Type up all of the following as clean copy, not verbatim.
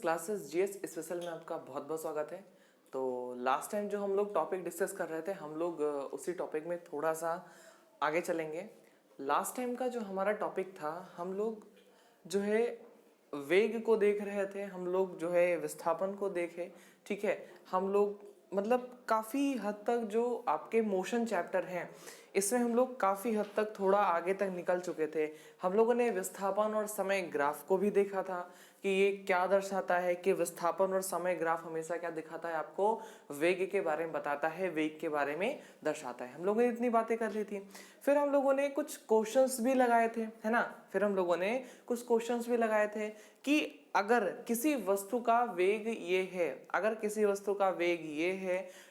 Classes GS special में आपका बहुत बहुत स्वागत है। तो लास्ट टाइम जो हम लोग टॉपिक डिस्कस कर रहे थे, हम लोग उसी टॉपिक में थोड़ा सा आगे चलेंगे। लास्ट टाइम का जो हमारा टॉपिक था, हम लोग जो है वेग को देख रहे थे, हम लोग जो है विस्थापन को देखे। ठीक है, हम लोग मतलब काफ़ी हद तक जो आपके मोशन चैप्टर हैं इसमें हम लोग काफ़ी हद तक थोड़ा आगे तक निकल चुके थे। हम लोगों ने विस्थापन और समय ग्राफ को भी देखा था कि ये क्या दर्शाता है कि विस्थापन और समय ग्राफ हमेशा क्या दिखाता है, आपको वेग के बारे में बताता है, वेग के बारे में दर्शाता है। हम लोगों ने इतनी बातें कर ली थी। फिर हम लोगों ने कुछ क्वेश्चंस भी लगाए थे, है ना। फिर हम लोगों ने कुछ क्वेश्चंस भी लगाए थे कि अगर किसी वस्तु का वेग ये है, अगर किसी वस्तु का वेग ये है,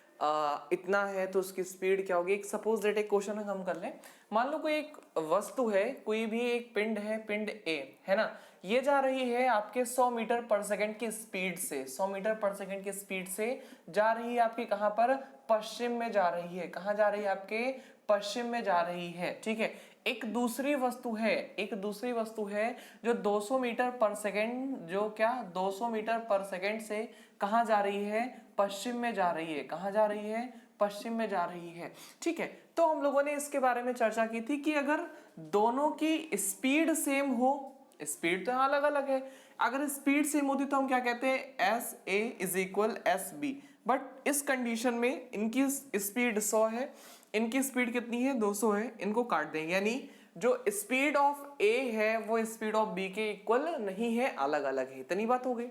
इतना है, तो उसकी स्पीड क्या होगी। एक सपोज दैट एक क्वेश्चन हम कर लें। मान लो कोई एक वस्तु है, कोई भी एक पिंड है, पिंड ए है ना, ये जा रही है आपके 100 मीटर पर सेकंड की स्पीड से, 100 मीटर पर सेकंड की स्पीड से जा रही है आपकी कहां पर, पश्चिम में जा रही है। कहां जा रही है, आपके पश्चिम में जा रही है। ठीक है, एक दूसरी वस्तु है, एक दूसरी वस्तु है जो 200 मीटर पर सेकंड, जो क्या 200 मीटर पर सेकंड से कहां जा रही है, पश्चिम में जा रही है। कहां जा रही है, पश्चिम में जा रही है। ठीक है, तो हम लोगों ने इसके बारे में चर्चा की थी कि अगर दोनों की स्पीड सेम हो, स्पीड तो अलग अलग है, अगर स्पीड सेम होती तो हम क्या कहते हैं, S A is equal S B. But इस कंडीशन में इनकी स्पीड 100 है, इनकी स्पीड कितनी है, 200 है, इनको काट देंगे, यानी जो स्पीड ऑफ ए है वो स्पीड ऑफ बी के इक्वल नहीं है, अलग अलग है। इतनी बात हो गई।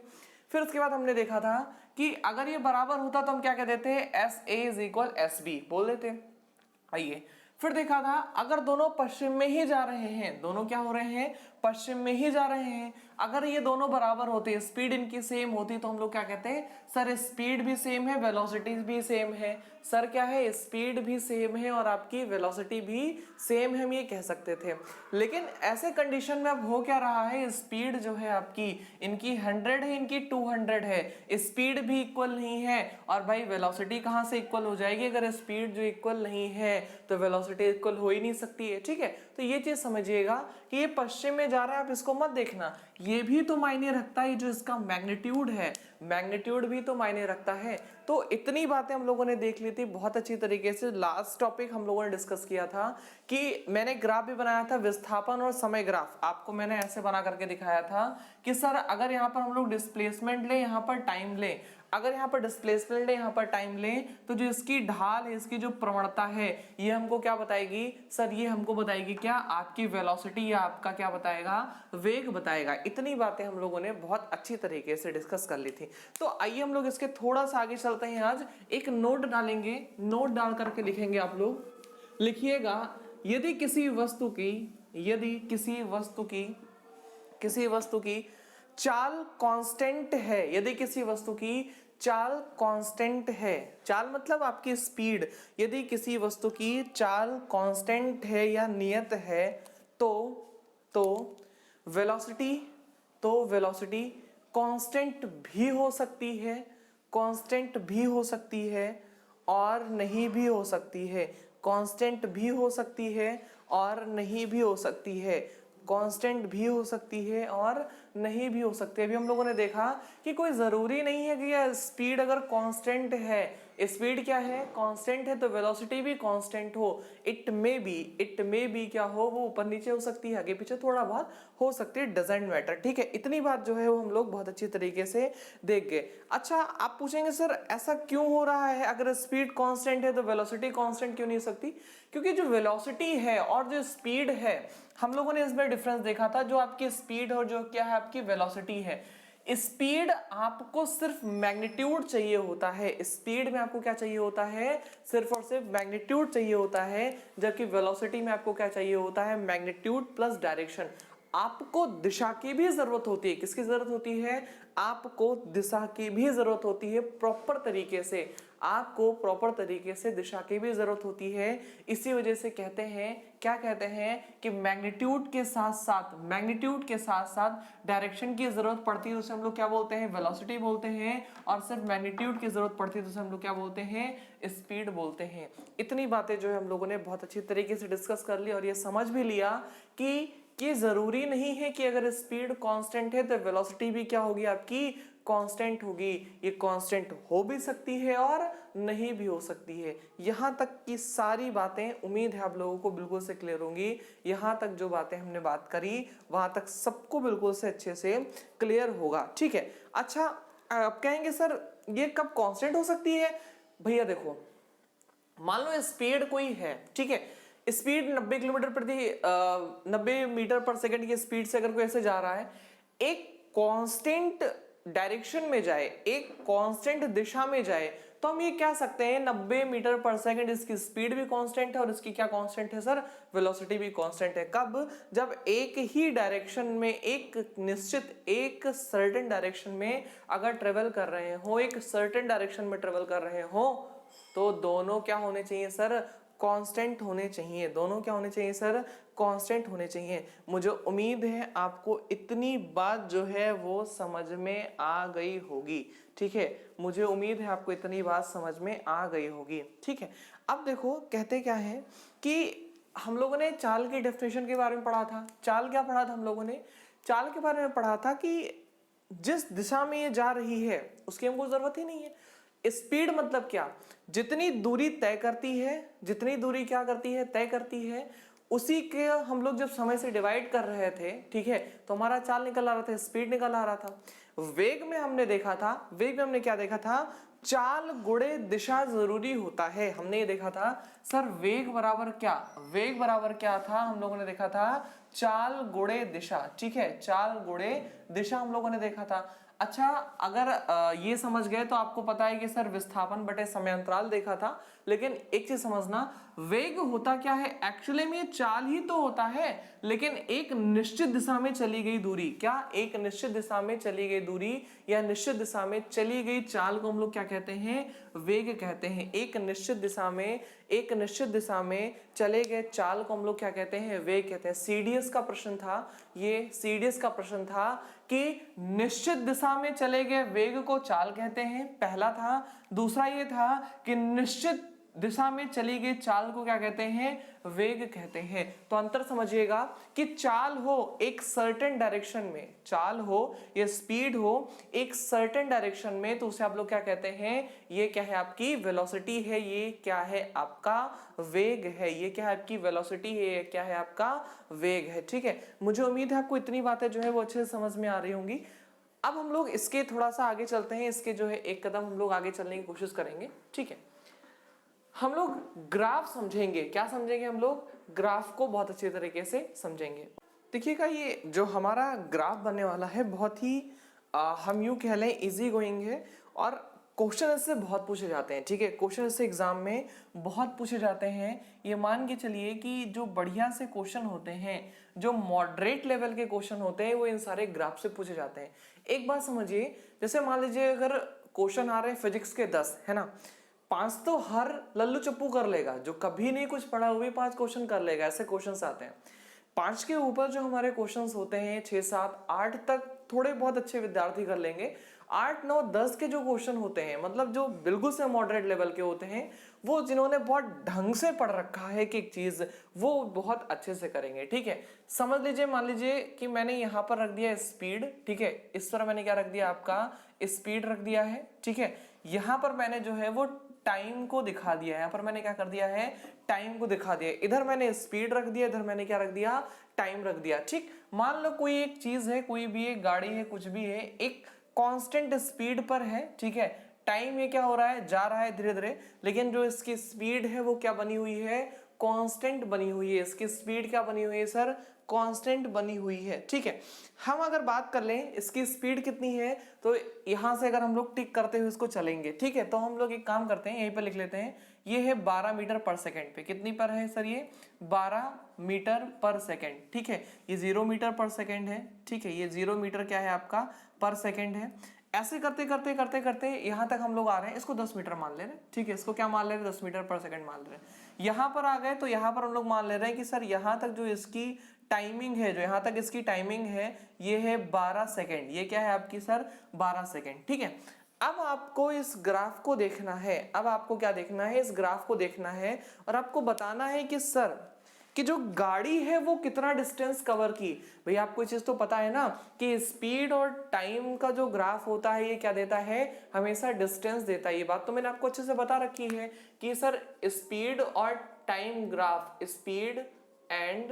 फिर उसके बाद हमने देखा था कि अगर ये बराबर होता तो हम क्या कह देते हैं, S A is equal S B बोल देते हैं। आइए, फिर देखा था अगर दोनों पश्चिम में ही जा रहे हैं, दोनों क्या हो रहे हैं, पश्चिम में ही जा रहे हैं, अगर ये दोनों बराबर होते, स्पीड इनकी सेम होती, तो हम लोग क्या कहते हैं, सर स्पीड भी सेम है, वेलोसिटी भी सेम है। सर क्या है, स्पीड भी सेम है और आपकी वेलोसिटी भी सेम है, हम ये कह सकते थे। लेकिन ऐसे कंडीशन में अब हो क्या रहा है, स्पीड जो है आपकी, इनकी 100 है, इनकी 200 है, स्पीड भी इक्वल नहीं है। और भाई वेलोसिटी कहां से इक्वल हो जाएगी, अगर स्पीड जो इक्वल नहीं है तो वेलोसिटी इक्वल हो ही नहीं सकती है। ठीक है, तो ये चीज समझिएगा कि ये पश्चिम में जा रहा है, आप इसको मत देखना, ये भी तो मायने रखता है, जो इसका मैग्नीट्यूड है, मैग्नीट्यूड भी तो मायने रखता है। तो इतनी बातें हम लोगों ने देख ली थी बहुत अच्छी तरीके से। लास्ट टॉपिक हम लोगों ने डिस्कस किया था कि मैंने ग्राफ भी बनाया था, विस्थापन और समय ग्राफ आपको मैंने ऐसे बना करके दिखाया था कि सर अगर यहाँ पर हम लोग डिस्प्लेसमेंट ले, यहाँ पर टाइम ले, अगर यहाँ पर डिस्प्लेसमेंट ले, यहाँ पर टाइम ले, तो जो इसकी ढाल है, इसकी जो प्रवणता है, ये हमको क्या बताएगी, सर ये हमको बताएगी क्या, आपकी वेलोसिटी या आपका क्या बताएगा, वेग बताएगा। इतनी बातें हम लोगों ने बहुत अच्छी तरीके से डिस्कस कर ली थी। तो आइए हम लोग इसके थोड़ा सा आगे चलते हैं। आज एक नोट डालेंगे, नोट डाल करके लिखेंगे, आप लोग लिखिएगा, यदि किसी वस्तु की, यदि किसी वस्तु की चाल कांस्टेंट है, यदि किसी वस्तु की चाल कांस्टेंट है, चाल मतलब आपकी स्पीड, यदि किसी वस्तु की चाल कांस्टेंट है या नियत है, तो वेलोसिटी कांस्टेंट भी हो सकती है, कांस्टेंट भी हो सकती है और नहीं भी हो सकती है, कांस्टेंट भी हो सकती है और नहीं भी हो सकती है, कांस्टेंट भी हो सकती है और नहीं भी हो सकती है। अभी हम लोगों ने देखा कि कोई जरूरी नहीं है कि यह स्पीड अगर कांस्टेंट है, स्पीड क्या है, कांस्टेंट है, तो वेलोसिटी भी कांस्टेंट हो। इट मे बी क्या हो, वो ऊपर नीचे हो सकती है, आगे पीछे थोड़ा बहुत हो सकती है, डजंट मैटर। ठीक है, इतनी बात जो है वो हम लोग बहुत अच्छी तरीके से देख गए। अच्छा, आप पूछेंगे सर ऐसा क्यों हो रहा है, अगर स्पीड कांस्टेंट है तो वेलोसिटी कांस्टेंट क्यों नहीं हो सकती। क्योंकि जो वेलोसिटी है और जो स्पीड है, हम लोगों ने इसमें डिफरेंस देखा था, जो आपकी स्पीड और जो क्या है आपकी वेलोसिटी है। स्पीड आपको सिर्फ मैग्नीट्यूड चाहिए होता है, स्पीड में आपको क्या चाहिए होता है, सिर्फ और सिर्फ मैग्नीट्यूड चाहिए होता है, जबकि वेलोसिटी में आपको क्या चाहिए होता है, मैग्नीट्यूड प्लस डायरेक्शन। आपको दिशा की भी जरूरत होती है, किसकी जरूरत होती है, आपको दिशा की भी जरूरत होती है, प्रॉपर तरीके से आपको प्रॉपर तरीके से दिशा की भी जरूरत होती है। इसी वजह से कहते हैं, क्या कहते हैं कि मैग्नीट्यूड के साथ साथ डायरेक्शन की जरूरत पड़ती है, उसे हम लोग क्या बोलते हैं, वेलोसिटी बोलते हैं, और सिर्फ मैग्नीट्यूड की जरूरत पड़ती है तो उसे हम लोग क्या बोलते हैं, स्पीड बोलते हैं। इतनी बातें जो है हम लोगों ने बहुत अच्छी तरीके से डिस्कस कर ली और ये समझ भी लिया कि ये जरूरी नहीं है कि अगर स्पीड कांस्टेंट है तो वेलोसिटी भी क्या होगी आपकी कांस्टेंट होगी। ये कांस्टेंट हो भी सकती है और नहीं भी हो सकती है। यहां तक की सारी बातें उम्मीद है आप लोगों को बिल्कुल से क्लियर होंगी। यहां तक जो बातें हमने बात करी वहां तक सबको बिल्कुल से अच्छे से क्लियर होगा, ठीक है। अच्छा, आप कहेंगे सर ये कब कांस्टेंट हो सकती है? भैया देखो, मान लो स्पीड कोई है, ठीक है, स्पीड 90 किलोमीटर प्रति 90 मीटर पर सेकंड की स्पीड से अगर कोई ऐसे जा रहा है, एक कांस्टेंट डायरेक्शन में जाए, एक कांस्टेंट दिशा में जाए, तो हम ये कह सकते हैं 90 मीटर पर सेकंड इसकी स्पीड भी कांस्टेंट है और इसकी क्या कांस्टेंट है सर? वेलोसिटी भी कांस्टेंट है। कब? जब एक ही डायरेक्शन में, एक निश्चित, एक सर्टेन डायरेक्शन में अगर ट्रेवल कर रहे हो, एक सर्टेन डायरेक्शन में ट्रेवल कर रहे हो, तो दोनों क्या होने चाहिए सर? कांस्टेंट होने चाहिए। दोनों क्या होने चाहिए सर? कांस्टेंट होने चाहिए। मुझे उम्मीद है आपको इतनी बात जो है वो समझ में आ गई होगी, ठीक है। मुझे उम्मीद है आपको इतनी बात समझ में आ गई होगी, ठीक है। अब देखो कहते क्या है कि हम लोगों ने चाल की डेफिनेशन के बारे में पढ़ा था। चाल क्या पढ़ा था हम लोगों ने? चाल के बारे में पढ़ा था कि जिस दिशा में ये जा रही है उसकी हमको जरूरत ही नहीं है। स्पीड मतलब क्या? जितनी दूरी तय करती है, जितनी दूरी क्या करती है? तय करती है, उसी के हम लोग जब समय से डिवाइड कर रहे थे, ठीक है, तो हमारा चाल निकल आ रहा था, स्पीड निकल आ रहा था। वेग में हमने देखा था, वेग में हमने क्या देखा था? चाल गुणे दिशा जरूरी होता है। हमने ये देखा था सर वेग बराबर क्या? वेग बराबर क्या था? हम लोगों ने देखा था चाल गुणे दिशा, ठीक है, चाल गुणे दिशा हम लोगों ने देखा था। अच्छा, अगर ये समझ गए तो आपको पता है कि सर विस्थापन बटे समयांतराल देखा था। लेकिन एक चीज समझना, वेग होता क्या है? एक्चुअली में ये चाल ही तो होता है, लेकिन एक निश्चित दिशा में चली गई दूरी। क्या? एक निश्चित दिशा में चली गई दूरी या निश्चित दिशा में चली गई चाल को हम लोग क्या कहते हैं? वेग कहते हैं। एक निश्चित दिशा में, एक निश्चित दिशा में चले गए चाल को हम लोग क्या कहते हैं? वेग कहते हैं। सीडीएस का प्रश्न था ये, सीडीएस का प्रश्न था कि निश्चित दिशा में चले गए वेग को चाल कहते हैं, पहला था। दूसरा ये था कि निश्चित दिशा में चली गई चाल को क्या कहते हैं? वेग कहते हैं। तो अंतर समझिएगा कि चाल हो एक सर्टेन डायरेक्शन में, चाल हो या स्पीड हो एक सर्टेन डायरेक्शन में, तो उसे आप लोग क्या कहते हैं? ये क्या है? आपकी वेलोसिटी है। ये क्या है? आपका वेग है। ये क्या है? आपकी वेलोसिटी है। ये क्या है? आपका वेग है, ठीक है। मुझे उम्मीद है आपको इतनी बातें जो है वो अच्छे से समझ में आ रही होंगी। अब हम लोग इसके थोड़ा सा आगे चलते हैं, इसके जो है एक कदम हम लोग आगे चलने की कोशिश करेंगे, ठीक है। हम लोग ग्राफ समझेंगे। क्या समझेंगे? हम लोग ग्राफ को बहुत अच्छे तरीके से समझेंगे। देखिएगा, ये जो हमारा ग्राफ बनने वाला है बहुत ही हम यूं कह लें इजी गोइंग है, और क्वेश्चन इससे बहुत पूछे जाते हैं, ठीक है। क्वेश्चन इससे एग्जाम में बहुत पूछे जाते हैं। ये मान के चलिए कि जो बढ़िया से क्वेश्चन होते हैं, जो मॉडरेट लेवल के क्वेश्चन होते हैं, वो इन सारे ग्राफ से पूछे जाते हैं। एक बात समझिए, जैसे मान लीजिए अगर क्वेश्चन आ रहे हैं फिजिक्स के 10, है ना, 5 तो हर लल्लू चप्पू कर लेगा, जो कभी नहीं कुछ पढ़ा वो भी 5 क्वेश्चन कर लेगा। ऐसे क्वेश्चंस आते हैं। 5 के ऊपर जो हमारे क्वेश्चंस होते हैं 6, 7, 8 तक थोड़े बहुत अच्छे विद्यार्थी कर लेंगे। 8, 9, 10 के जो क्वेश्चन होते हैं, मतलब जो बिल्कुल से मॉडरेट लेवल के होते हैं, वो जिन्होंने बहुत ढंग से पढ़ रखा है कि एक चीज, वो बहुत अच्छे से करेंगे, ठीक है। समझ लीजिए, मान लीजिए कि मैंने यहाँ पर रख दिया स्पीड, ठीक है, इस तरह मैंने क्या रख दिया? आपका स्पीड रख दिया है, ठीक है। यहाँ पर मैंने जो है वो टाइम को दिखा दिया है। यहाँ पर मैंने क्या कर दिया है? टाइम को दिखा दिया। इधर मैंने स्पीड रख दिया, इधर मैंने क्या रख दिया? टाइम रख दिया, ठीक। मान लो कोई एक चीज है, कोई भी एक गाड़ी है, कुछ भी है, एक कांस्टेंट स्पीड पर है, ठीक है। टाइम ये क्या हो रहा है? जा रहा है धीरे धीरे, लेकिन जो इसकी स्पीड है वो क्या बनी हुई है? कांस्टेंट बनी हुई है। इसकी स्पीड क्या बनी हुई है सर? कांस्टेंट बनी हुई है, ठीक है। हम अगर बात कर लें इसकी स्पीड कितनी है, तो यहां से अगर हम लोग टिक करते हुए इसको चलेंगे, ठीक है, तो हम लोग एक काम करते हैं, यहीं पे लिख लेते हैं, ये है 12 मीटर पर सेकंड पे। कितनी पर है सर? ये 12 मीटर पर सेकंड, ठीक है। ये 0 मीटर पर सेकंड है, ठीक है। ये 0 मीटर क्या है? आपका पर सेकंड है। ऐसे करते करते करते करते यहां तक हम लोग आ रहे हैं। इसको 10 मीटर मान ले रहे हैं, ठीक है। इसको क्या मान ले रहे हैं? 10 मीटर पर सेकंड मान ले रहे हैं। यहां पर आ गए तो यहां पर हम लोग मान ले रहे हैं कि सर यहां तक जो इसकी टाइमिंग है, जो यहां तक इसकी टाइमिंग है, ये है 12 सेकंड। ये क्या है आपकी सर? 12 सेकंड, ठीक है। अब आपको इस ग्राफ को देखना है। अब आपको क्या देखना है? इस ग्राफ को देखना है और आपको बताना है कि सर कि जो गाड़ी है वो कितना डिस्टेंस कवर की। भैया आपको ये चीज तो पता है ना कि स्पीड और टाइम का जो ग्राफ होता है ये क्या देता है, हमेशा डिस्टेंस देता है। ये बात तो मैंने आपको अच्छे से बता रखी है कि सर स्पीड और time graph, speed and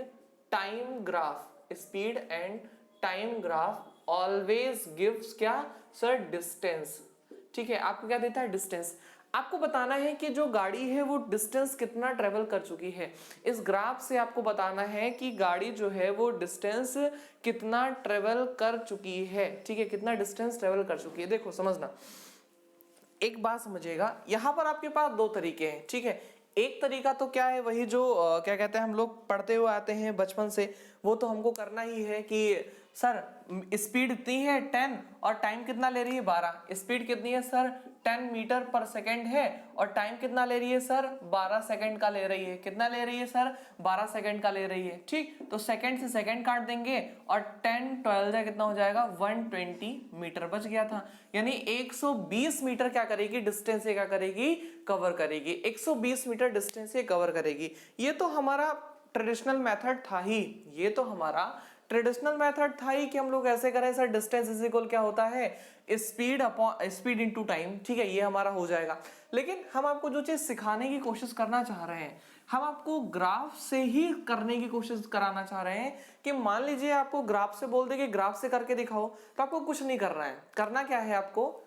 time graph, speed and time graph always gives क्या सर, डिस्टेंस। ठीक है, आपको क्या देता है, डिस्टेंस। आपको बताना है कि जो गाड़ी है वो डिस्टेंस कितना ट्रेवल कर चुकी है। इस ग्राफ से आपको बताना है कि गाड़ी जो है वो डिस्टेंस कितना ट्रेवल कर चुकी है। ठीक है, कितना डिस्टेंस ट्रेवल कर चुकी है। देखो समझना, एक बात समझिएगा, यहां पर आपके पास दो तरीके हैं। ठीक है, एक तरीका तो क्या है, वही जो क्या कहते हैं हम लोग पढ़ते हुए आते हैं बचपन से, वो तो हमको करना ही है कि सर स्पीड इतनी है 10 और टाइम कितना ले रही है 12। स्पीड कितनी है सर, 10 मीटर पर सेकंड है और टाइम कितना ले रही है सर, 12 सेकंड का ले रही है। कितना ले रही है सर, 12 सेकंड का ले रही है। ठीक, तो सेकंड से सेकंड काट देंगे और 10 12 कितना हो जाएगा, 120 मीटर बच गया था। यानी 120 मीटर क्या करेगी, डिस्टेंस ये क्या करेगी, कवर करेगी। 120 मीटर डिस्टेंस ये कवर करेगी। ये तो हमारा ट्रेडिशनल मेथड था ही, ये तो हमारा ट्रेडिशनल मेथड था ही कि हम लोग ऐसे करें सर, डिस्टेंस इज इक्वल क्या होता है, speed upon speed into time. ठीक है, ये हमारा हो जाएगा। लेकिन हम आपको जो चीज सिखाने की कोशिश करना चाह रहे हैं, हम आपको ग्राफ से ही करने की कोशिश कराना चाह रहे हैं कि मान लीजिए आपको ग्राफ से बोल दे कि ग्राफ से करके दिखाओ, तो आपको कुछ नहीं करना है। करना क्या है, आपको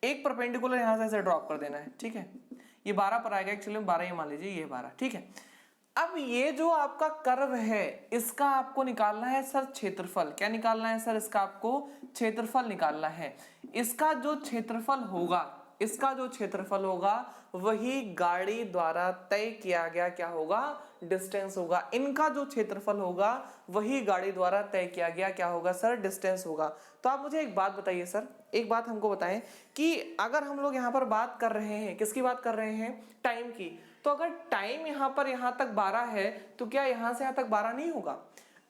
एक परपेंडिकुलर यहां से ऐसे ड्रॉप कर देना है। ठीक है, ये 12 पर आएगा, एक्चुअली 12 ही मान लीजिए, ये 12। ठीक है, अब ये जो आपका कर्व है इसका आपको निकालना है सर क्षेत्रफल। क्या निकालना है सर, इसका आपको क्षेत्रफल निकालना है। इसका जो क्षेत्रफल होगा, इसका जो क्षेत्रफल होगा वही गाड़ी द्वारा तय किया गया क्या होगा, डिस्टेंस होगा। इनका जो क्षेत्रफल होगा वही गाड़ी द्वारा तय किया गया क्या होगा सर, डिस्टेंस होगा। तो आप मुझे एक बात बताइए सर, एक बात हमको बताएं कि अगर हम लोग यहाँ पर बात कर रहे हैं, किसकी बात कर रहे हैं, टाइम की, तो अगर टाइम यहाँ पर यहाँ तक 12 है तो क्या यहाँ से यहाँ तक 12 नहीं होगा।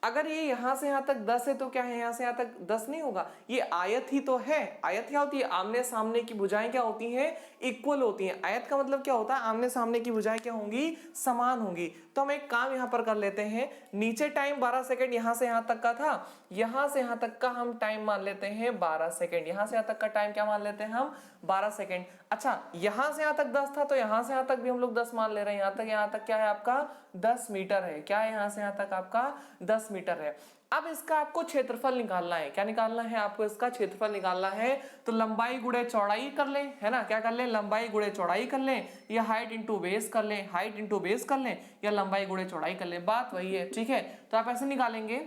अगर ये यहाँ से यहाँ तक 10 है तो क्या है यहाँ से यहाँ तक 10 नहीं होगा। ये आयत ही तो है। आयत क्या होती है, आमने सामने की भुजाएं क्या होती हैं, इक्वल होती हैं। आयत का मतलब क्या होता है, आमने सामने की भुजाएं क्या होंगी, समान होंगी। तो हम एक काम यहाँ पर कर लेते हैं, नीचे टाइम 12 सेकंड यहाँ से यहाँ तक का था, यहाँ से यहाँ तक का हम टाइम मान लेते हैं 12 सेकंड। यहाँ से यहाँ तक का टाइम क्या मान लेते हैं हम, 12 सेकंड। अच्छा, यहाँ से यहाँ तक 10 था तो यहाँ से यहाँ तक भी हम लोग 10 मान ले रहे हैं। यहाँ तक क्या है आपका 10 मीटर है। क्या है, यहाँ से यहाँ तक आपका 10 मीटर है। अब इसका आपको क्षेत्रफल निकालना है। क्या निकालना है आपको, इसका क्षेत्रफल निकालना है। तो लंबाई गुणे चौड़ाई कर लें, है ना, क्या कर लें, लंबाई गुणे चौड़ाई कर लें, या हाइट इंटू बेस कर लें, हाइट इंटू बेस कर लें, या लंबाई गुणे चौड़ाई कर लें, बात वही है। ठीक है, तो आप ऐसे निकालेंगे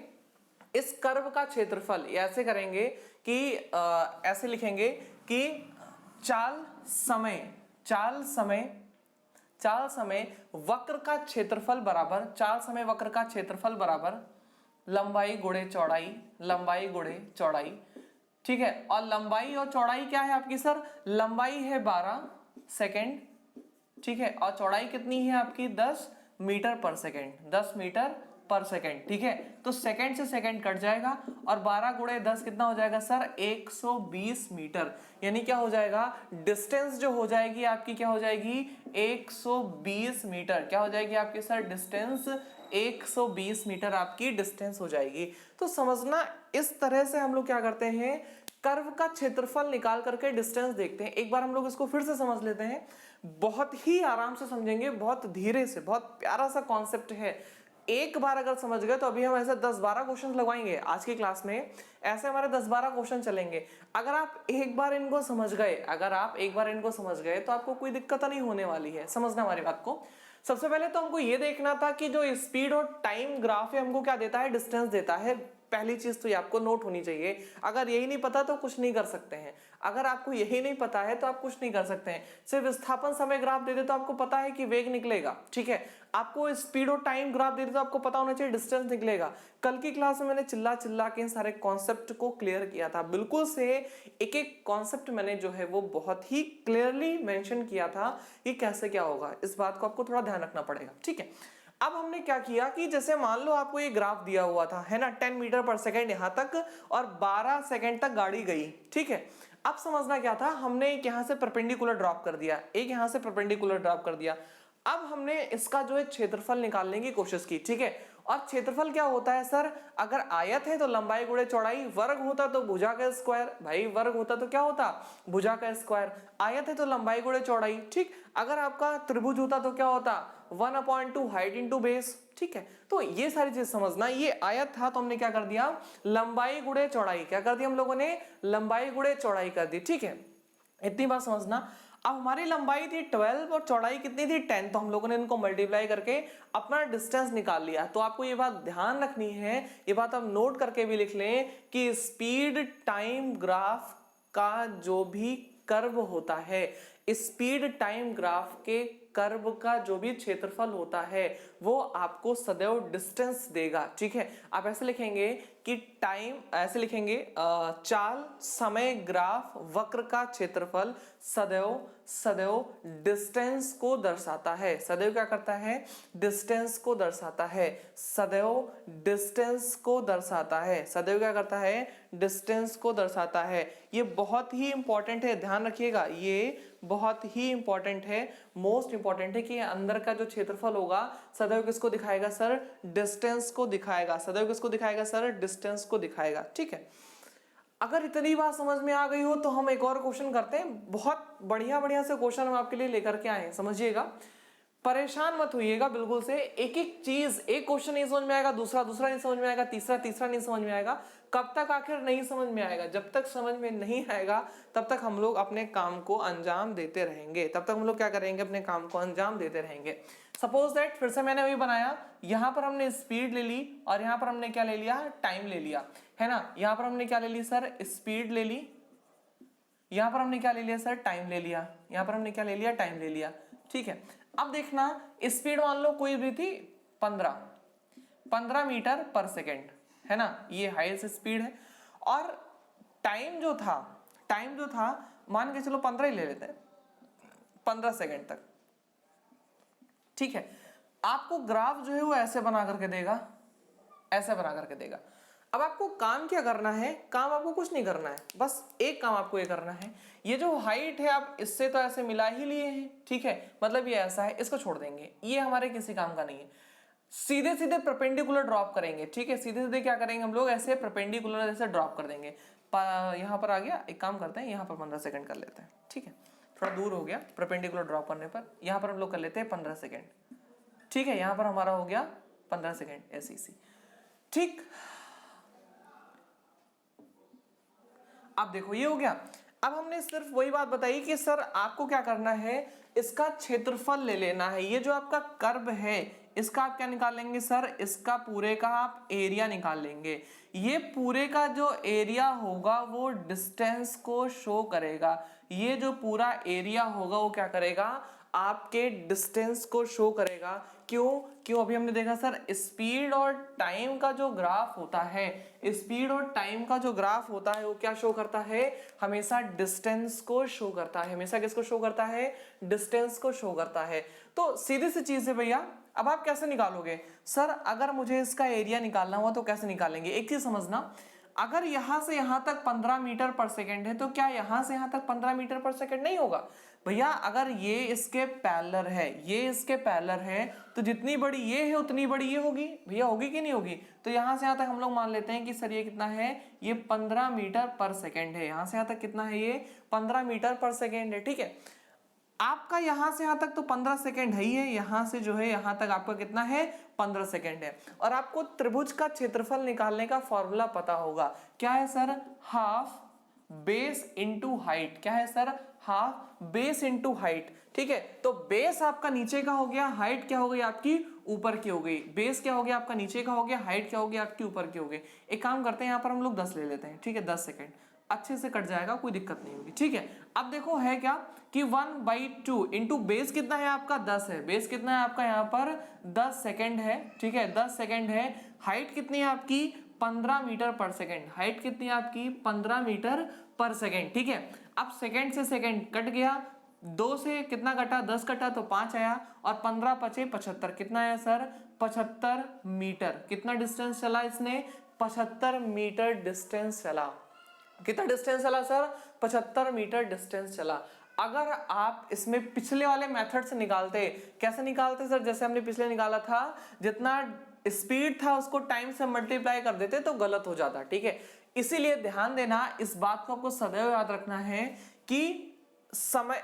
इस कर्व का क्षेत्रफल, ऐसे करेंगे कि ऐसे लिखेंगे कि चाल समय वक्र का क्षेत्रफल बराबर, चाल समय वक्र का क्षेत्रफल बराबर लंबाई गुणे चौड़ाई, लंबाई गुणे चौड़ाई। ठीक है, और लंबाई और चौड़ाई क्या है आपकी सर, लंबाई है 12 सेकंड। ठीक है, और चौड़ाई कितनी है आपकी 10 मीटर पर सेकंड, 10 मीटर पर सेकंड। ठीक है, तो सेकंड से सेकंड कट जाएगा और 12 गुणे 10 कितना हो जाएगा सर, 120 मीटर। यानी क्या हो जाएगा, डिस्टेंस जो हो जाएगी आपकी क्या हो जाएगी, 120 मीटर। क्या हो जाएगी आपकी सर, डिस्टेंस 120 मीटर आपकी डिस्टेंस हो जाएगी। तो समझना, इस तरह से हम लोग क्या करते हैं, कर्व का क्षेत्रफल निकाल करके डिस्टेंस देखते हैं। एक बार हम लोग इसको फिर से समझ लेते हैं, बहुत ही आराम से समझेंगे, बहुत धीरे से, बहुत प्यारा सा कॉन्सेप्ट है। एक बार अगर समझ गए तो अभी हम ऐसे 10-12 क्वेश्चन लगवाएंगे आज की क्लास में, ऐसे हमारे 10-12 क्वेश्चन चलेंगे। अगर आप एक बार इनको समझ गए, तो आपको कोई दिक्कत नहीं होने वाली है। समझना हमारी बात को। सबसे पहले तो हमको ये देखना था कि जो स्पीड और टाइम ग्राफ है हमको क्या देता है, डिस्टेंस देता है। पहली चीज तो ये आपको नोट होनी चाहिए। अगर यही नहीं पता तो कुछ नहीं कर सकते हैं। अगर आपको यही नहीं पता है तो आप कुछ नहीं कर सकते हैं। सिर्फ विस्थापन समय ग्राफ दे दे तो आपको पता है कि वेग निकलेगा। ठीक है, आपको स्पीड और टाइम ग्राफ दे दे तो आपको पता होना चाहिए डिस्टेंस निकलेगा। कल की क्लास में मैंने चिल्ला चिल्ला के सारे कॉन्सेप्ट को क्लियर किया था, बिल्कुल से एक एक कॉन्सेप्ट मैंने जो है वो बहुत ही क्लियरली मेंशन किया था कि कैसे क्या होगा। इस बात को आपको थोड़ा ध्यान रखना पड़ेगा। ठीक है, अब हमने क्या किया कि जैसे मान लो आपको ये ग्राफ दिया हुआ था, है ना, 10 मीटर पर सेकंड यहां तक और 12 सेकंड तक गाड़ी गई। ठीक है, अब समझना क्या था, हमने एक यहां से परपेंडिकुलर ड्रॉप कर दिया, एक यहां से परपेंडिकुलर ड्रॉप कर दिया। अब हमने इसका जो है क्षेत्रफल निकालने की कोशिश की, ठीक है। और क्षेत्रफल क्या होता है सर, अगर आयत है तो लंबाई गुणे चौड़ाई, वर्ग होता तो भुजा का स्क्वायर, भाई वर्ग होता तो क्या होता, भुजा का स्क्वायर, आयत है तो लंबाई गुणे चौड़ाई, ठीक। अगर आपका त्रिभुज होता तो क्या होता, 1/2 हाइट इंटू बेस, ठीक है। तो ये सारी चीज समझना, ये आयत था तो हमने क्या कर दिया, लंबाई गुणे चौड़ाई, क्या कर दिया हम लोगों ने, लंबाई गुणे चौड़ाई कर दी, ठीक है। इतनी बात समझना। अब हमारी लंबाई थी 12 और चौड़ाई कितनी थी 10, तो हम लोगों ने इनको मल्टीप्लाई करके अपना डिस्टेंस निकाल लिया। तो आपको ये बात ध्यान रखनी है, ये बात आप नोट करके भी लिख लें कि स्पीड टाइम ग्राफ का जो भी कर्व होता है, स्पीड टाइम ग्राफ के कर्व का जो भी क्षेत्रफल होता है वो आपको सदैव डिस्टेंस देगा, ठीक है। आप ऐसे लिखेंगे कि टाइम, ऐसे लिखेंगे चाल समय ग्राफ वक्र का क्षेत्रफल सदैव सदैव डिस्टेंस को दर्शाता है, सदैव क्या करता है, डिस्टेंस को दर्शाता है, सदैव डिस्टेंस को दर्शाता है, सदैव क्या करता है, डिस्टेंस को दर्शाता है। ये बहुत ही इंपॉर्टेंट है, ध्यान रखिएगा, ये बहुत ही इंपॉर्टेंट है, मोस्ट इंपॉर्टेंट है कि अंदर का जो क्षेत्रफल होगा सदैव किसको दिखाएगा सर, डिस्टेंस को दिखाएगा, सदैव किसको दिखाएगा सर, डिस्टेंस को दिखाएगा, ठीक है। अगर इतनी बात समझ में आ गई हो तो हम एक और क्वेश्चन करते हैं, बहुत बढ़िया बढ़िया से क्वेश्चन हम आपके लिए लेकर के आए हैं, समझिएगा, परेशान मत होइएगा बिल्कुल से, एक एक चीज, एक क्वेश्चन नहीं समझ में आएगा, दूसरा नहीं समझ में आएगा, तीसरा नहीं समझ में आएगा, कब तक आखिर नहीं समझ में आएगा, जब तक समझ में नहीं आएगा तब तक हम लोग अपने काम को अंजाम देते रहेंगे, तब तक हम लोग क्या करेंगे, अपने काम को अंजाम देते रहेंगे। सपोज दैट, फिर से मैंने वही बनाया, यहां पर हमने स्पीड ले ली और यहां पर हमने क्या ले लिया, टाइम ले लिया, है ना। यहां पर हमने क्या ले ली सर, स्पीड ले ली, यहां पर हमने क्या ले लिया सर, टाइम ले लिया, यहां पर हमने क्या ले लिया, टाइम ले लिया, ठीक है। अब देखना, स्पीड मान लो कोई भी थी 15 मीटर पर सेकेंड, है ना, ये हाईएस्ट स्पीड है। और टाइम जो था मान के चलो 15 ही ले लेते हैं, 15 सेकेंड तक, ठीक है। आपको ग्राफ जो है वो ऐसे बना करके देगा, ऐसे बना करके देगा। अब आपको काम क्या करना है, काम आपको कुछ नहीं करना है, बस एक काम आपको ये करना है, ये जो हाइट है आप इससे तो ऐसे मिला ही लिए हैं, ठीक है, मतलब ये ऐसा है, इसको छोड़ देंगे, ये हमारे किसी काम का नहीं है, सीधे सीधे परपेंडिकुलर ड्रॉप करेंगे, ठीक है, सीधे सीधे क्या करेंगे हम लोग, ऐसे परपेंडिकुलर ऐसे ड्रॉप कर देंगे। यहाँ पर आ गया, एक काम करते हैं, यहाँ पर 15 सेकंड कर लेते हैं, ठीक है, थोड़ा दूर हो गया परपेंडिकुलर ड्रॉप करने पर, यहाँ पर हम लोग कर लेते हैं 15 सेकंड, ठीक है, यहाँ पर हमारा हो गया 15 सेकंड ऐसी, ठीक। अब देखो ये हो गया। अब हमने सिर्फ वही बात बताई कि सर आपको क्या करना है, इसका क्षेत्रफल ले लेना है, ये जो आपका कर्व है इसका आप क्या निकाल लेंगे सर, इसका पूरे का आप एरिया निकाल लेंगे। ये पूरे का जो एरिया होगा वो डिस्टेंस को शो करेगा, ये जो पूरा एरिया होगा वो क्या करेगा, आपके डिस्टेंस को शो करेगा। क्यों अभी हमने देखा सर, स्पीड और टाइम का जो ग्राफ होता है, स्पीड और टाइम का जो ग्राफ होता है वो क्या शो करता है, हमेशा डिस्टेंस को शो करता है, हमेशा किसको शो करता है, डिस्टेंस को शो करता है। तो सीधी सी चीज है भैया, अब आप कैसे निकालोगे सर, अगर मुझे इसका एरिया निकालना हुआ तो कैसे निकालेंगे, एक चीज समझना, अगर यहां से यहां तक 15 मीटर पर सेकेंड है तो क्या यहां से यहां तक 15 मीटर पर सेकेंड नहीं होगा भैया, अगर ये इसके पैरेलल है, ये इसके पैरेलल है तो जितनी बड़ी ये है उतनी बड़ी ये होगी भैया, होगी कि नहीं होगी। तो यहां से यहां तक हम लोग मान लेते हैं कि सर ये कितना है, ये 15 मीटर पर सेकेंड है, यहां से यहां तक कितना है, ये 15 मीटर पर सेकेंड है, ठीक है। आपका यहां से यहां तक तो 15 सेकेंड है ही है, यहां से जो है यहां तक आपका कितना है, 15 सेकेंड है। और आपको त्रिभुज का क्षेत्रफल निकालने का फॉर्मूला पता होगा, क्या है sir, half base into height, क्या है sir, half base into height, ठीक है। तो बेस आपका नीचे का हो गया, हाइट क्या हो गई आपकी ऊपर की हो गई, बेस क्या हो गया आपका नीचे का हो गया, हाइट क्या हो गया आपकी ऊपर की हो गई। एक काम करते हैं, यहाँ पर हम लोग 10 ले लेते हैं, ठीक है, 10 सेकेंड अच्छे से कट जाएगा, कोई दिक्कत नहीं होगी, ठीक है। अब देखो है क्या कि 1/2 इंटू बेस कितना है आपका 10 है, बेस कितना है आपका यहाँ पर 10 सेकेंड है, ठीक है, 10 सेकेंड है। हाइट कितनी है आपकी 15 मीटर पर सेकेंड, हाइट कितनी है आपकी 15 मीटर पर सेकेंड, ठीक है। अब सेकेंड से सेकेंड कट गया, 2 से कितना कटा 10 कटा तो 5 आया, और 15 पचे 75, कितना आया सर 75 मीटर, कितना डिस्टेंस चला इसने 75 मीटर डिस्टेंस चला, कितना डिस्टेंस चला सर 75 मीटर डिस्टेंस चला। अगर आप इसमें पिछले वाले मेथड से निकालते, कैसे निकालते सर? जैसे हमने पिछले निकाला था, जितना स्पीड था उसको टाइम से मल्टीप्लाई कर देते तो गलत हो जाता, ठीक है। इसीलिए ध्यान देना, इस बात को आपको सदैव याद रखना है कि समय,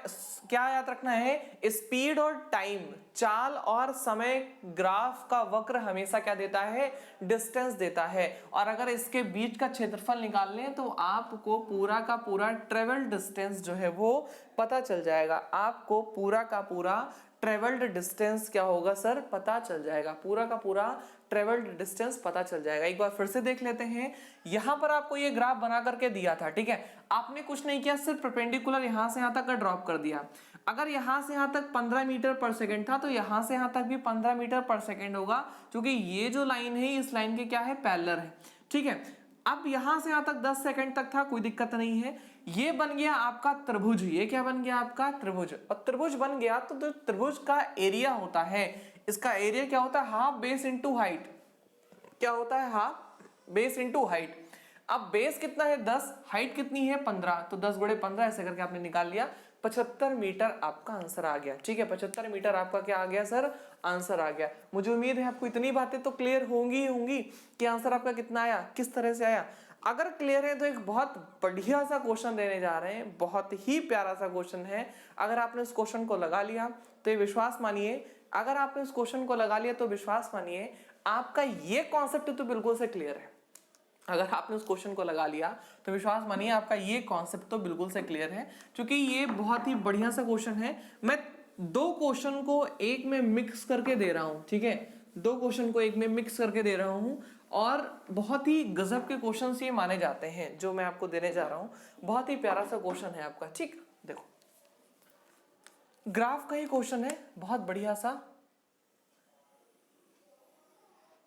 क्या याद रखना है? स्पीड और टाइम, चाल और समय, ग्राफ का वक्र हमेशा क्या देता है? डिस्टेंस देता है। और अगर इसके बीच का क्षेत्रफल निकाल लें तो आपको पूरा का पूरा ट्रेवल डिस्टेंस जो है वो पता चल जाएगा। आपको पूरा का पूरा ट्रेवल्ड डिस्टेंस क्या होगा सर? पता चल जाएगा। पूरा का पूरा ट्रेवल्ड डिस्टेंस पता चल जाएगा। एक बार फिर से देख लेते हैं। यहां पर आपको ये ग्राफ बना करके दिया था, ठीक है। आपने कुछ नहीं किया, सिर्फ परपेंडिकुलर यहां से यहां तक का ड्रॉप कर दिया। अगर यहां से यहां तक 15 मीटर पर सेकंड था तो यहां से यहां तक भी 15 मीटर पर सेकंड होगा, क्योंकि ये जो लाइन है इस लाइन के क्या है? पैरेलल है, ठीक है। अब यहां से यहां तक 10 सेकंड तक था, कोई दिक्कत नहीं है। ये बन गया आपका त्रिभुज। ये क्या बन गया? आपका त्रिभुज। और त्रिभुज बन गया तो जो त्रिभुज का एरिया होता है, इसका एरिया क्या होता है? Half base into height. क्या होता है? Half base into height. अब बेस कितना है? 10, हाइट कितनी है? 15, तो 10 गुणे 15 ऐसे करके आपने निकाल लिया। 75 मीटर आपका आंसर आ गया, ठीक है। 75 मीटर आपका क्या आ गया सर? आंसर आ गया। मुझे उम्मीद है आपको इतनी बातें तो क्लियर होंगी ही होंगी कि आंसर आपका कितना आया, किस तरह से आया। अगर क्लियर है तो एक बहुत बढ़िया सा क्वेश्चन देने जा रहे हैं, बहुत ही प्यारा सा क्वेश्चन है। अगर आपने इस क्वेश्चन को लगा लिया तो ये विश्वास मानिए, अगर आपने इस क्वेश्चन को लगा लिया तो विश्वास मानिए आपका ये कॉन्सेप्ट तो बिल्कुल से क्लियर है। अगर आपने उस क्वेश्चन को लगा लिया तो विश्वास मानिए आपका ये कॉन्सेप्ट तो बिल्कुल से क्लियर है, क्योंकि ये बहुत ही बढ़िया सा क्वेश्चन है। मैं दो क्वेश्चन को एक में मिक्स करके दे रहा हूं, ठीक है। दो क्वेश्चन को एक में मिक्स करके दे रहा हूं और बहुत ही गजब के क्वेश्चन ये माने जाते हैं जो मैं आपको देने जा रहा हूं। बहुत ही प्यारा सा क्वेश्चन है आपका, ठीक। देखो, ग्राफ का ही क्वेश्चन है, बहुत बढ़िया सा,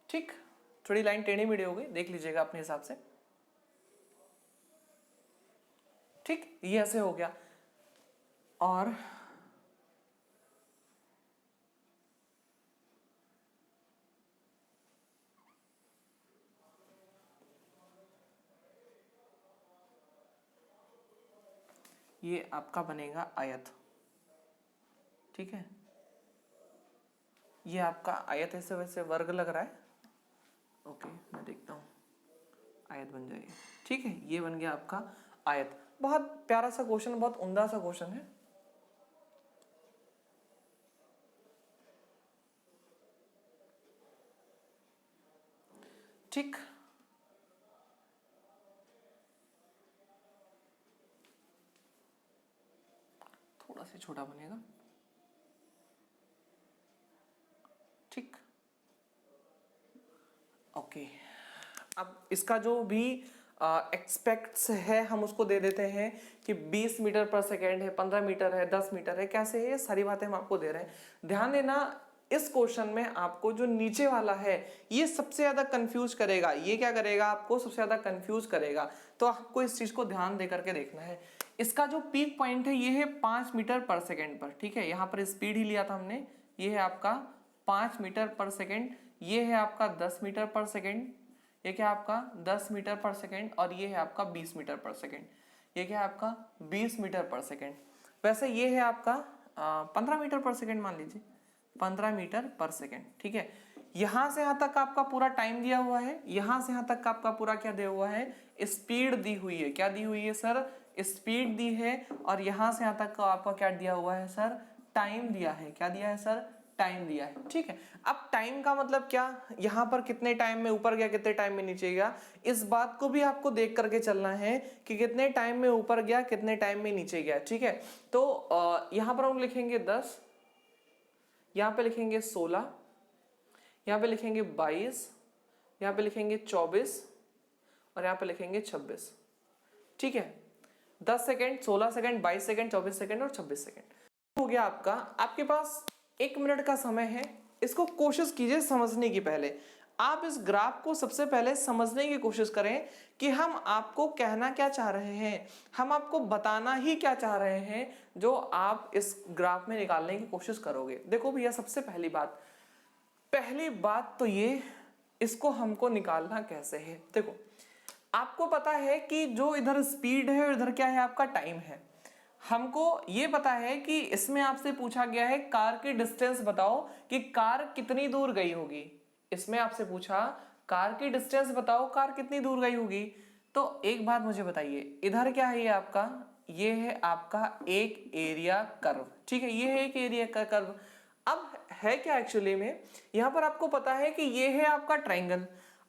ठीक। थोड़ी लाइन टेढ़ी मेढ़ी हो गई, देख लीजिएगा अपने हिसाब से, ठीक। ये ऐसे हो गया। और ये आपका बनेगा आयत, ठीक है। ये आपका आयत ऐसे वैसे वर्ग लग रहा है, ओके मैं देखता हूं, आयत बन जाएगी, ठीक है। ये बन गया आपका आयत। बहुत प्यारा सा क्वेश्चन, बहुत उम्दा सा क्वेश्चन है, ठीक। थोड़ा सा छोटा बनेगा, ठीक, ओके। अब इसका जो भी एक्सपेक्ट्स है हम उसको दे देते हैं कि 20 मीटर पर सेकेंड है, 15 मीटर है, 10 मीटर है, कैसे है, ये सारी बातें हम आपको दे रहे हैं। ध्यान देना, इस क्वेश्चन में आपको जो नीचे वाला है ये सबसे ज्यादा कंफ्यूज करेगा। ये क्या करेगा? आपको सबसे ज्यादा कंफ्यूज करेगा, तो आपको इस चीज को ध्यान दे करके देखना है। इसका जो पीक पॉइंट है ये है 5 मीटर पर सेकेंड पर, ठीक है। यहाँ पर स्पीड ही लिया था हमने, ये है आपका 5 मीटर पर सेकेंड, ये है आपका 10 मीटर पर सेकेंड, ये क्या आपका 10 मीटर पर सेकेंड, और ये है आपका 20 मीटर पर सेकेंड, ये क्या है आपका 20 मीटर पर सेकेंड। वैसे ये है आपका 15 मीटर पर सेकेंड, मान लीजिए 15 मीटर पर सेकेंड, ठीक है। यहां से यहां तक आपका पूरा टाइम दिया हुआ है, यहां से यहां तक आपका पूरा क्या दिया हुआ है? स्पीड दी हुई है। क्या दी हुई है सर? स्पीड दी है। और यहां से यहां तक का आपका क्या दिया हुआ है सर? टाइम दिया है। क्या दिया है सर? टाइम दिया है, ठीक है। अब टाइम का मतलब क्या? यहां पर कितने टाइम में ऊपर गया, कितने टाइम में नीचे गया, इस बात को भी आपको देख करके चलना है कि कितने टाइम में ऊपर गया, कितने टाइम में नीचे गया, ठीक है। तो यहां पर हम लिखेंगे 10, यहां पे लिखेंगे 16, यहां पे लिखेंगे 22, यहां पे लिखेंगे 24 और यहां पे लिखेंगे 26, ठीक है। 10 सेकेंड, 16 सेकेंड, 22 सेकेंड, 24 सेकेंड और 26 सेकेंड हो गया आपका। आपके पास 1 मिनट का समय है। इसको कोशिश कीजिए समझने की। पहले आप इस ग्राफ को सबसे पहले समझने की कोशिश करें कि हम आपको कहना क्या चाह रहे हैं, हम आपको बताना ही क्या चाह रहे हैं जो आप इस ग्राफ में निकालने की कोशिश करोगे। देखो भैया, सबसे पहली बात तो ये, इसको हमको निकालना कैसे है। देखो, आपको पता है कि जो इधर स्पीड है और इधर क्या है? आपका टाइम है। हमको ये पता है कि इसमें आपसे पूछा गया है कार की डिस्टेंस बताओ कि कार कितनी दूर गई होगी। इसमें आपसे पूछा कार की डिस्टेंस बताओ कार कितनी दूर गई होगी। तो एक बात मुझे बताइए, इधर क्या है, ये आपका, ये है आपका एक एरिया कर्व, ठीक है, ये है एक एरिया का कर्व। अब है क्या एक्चुअली में, यहां पर आपको पता है कि ये है आपका ट्रायंगल।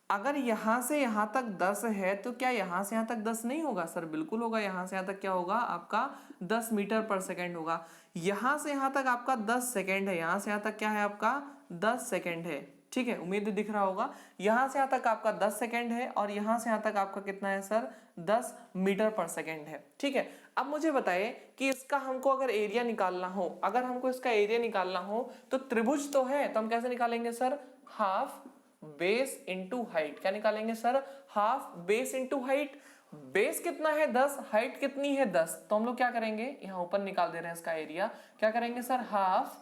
अगर यहां से यहां तक 10 है तो क्या यहां से यहां तक 10 नहीं होगा? सर बिल्कुल होगा। यहां से यहां तक क्या होगा आपका 10 मीटर पर सेकेंड होगा। यहां से यहां तक आपका 10 सेकेंड है, यहां से यहां तक क्या है आपका 10 सेकेंड है, ठीक है, उम्मीद दिख रहा होगा। यहां से यहां तक आपका 10 सेकेंड है और यहां से यहां तक आपका कितना है सर 10 मीटर पर सेकेंड है, ठीक है। अब मुझे बताइए कि इसका हमको अगर एरिया निकालना हो, अगर हमको इसका एरिया निकालना हो तो त्रिभुज तो है, तो हम कैसे निकालेंगे sir, half base into height. क्या निकालेंगे sir, half base into height. Base कितना है 10, हाइट कितनी है 10, तो हम लोग क्या करेंगे, यहाँ ऊपर निकाल दे रहे हैं इसका एरिया, क्या करेंगे सर, हाफ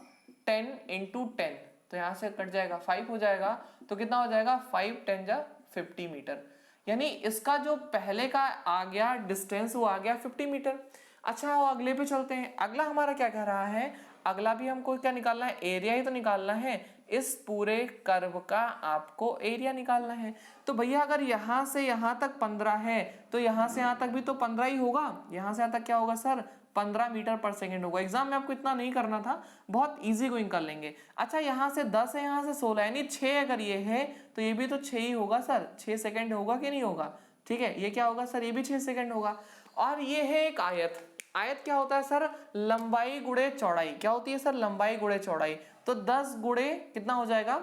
10 इंटू 10, तो यहां से कट जाएगा 5 हो जाएगा, तो कितना हो जाएगा 5 10 जा 50 मीटर। यानी इसका जो पहले का आ गया डिस्टेंस वो आ गया 50 मीटर। अच्छा वो अगले पे चलते हैं, अगला हमारा क्या कह रहा है, अगला भी हमको क्या निकालना है, एरिया ही तो निकालना है। इस पूरे कर्व का आपको एरिया निकालना है। तो भैया अगर यहां से यहां तक 15 है तो यहां से यहां तक भी तो 15 ही होगा। यहां से यहां तक क्या होगा सर, 15 मीटर पर सेकेंड होगा। एग्जाम में आपको इतना नहीं करना था, बहुत इजी गोइंग कर लेंगे। अच्छा यहाँ से 10 है, यहाँ से 16 यानी 6 अगर ये है तो ये भी तो 6 ही होगा सर, 6 सेकेंड होगा कि नहीं होगा, ठीक है, ये क्या होगा सर, ये भी 6 सेकेंड होगा। और ये है एक आयत। आयत क्या होता है सर, लंबाई गुणे चौड़ाई। क्या होती है सर, लंबाई गुणे चौड़ाई। तो 10 गुणे कितना हो जाएगा,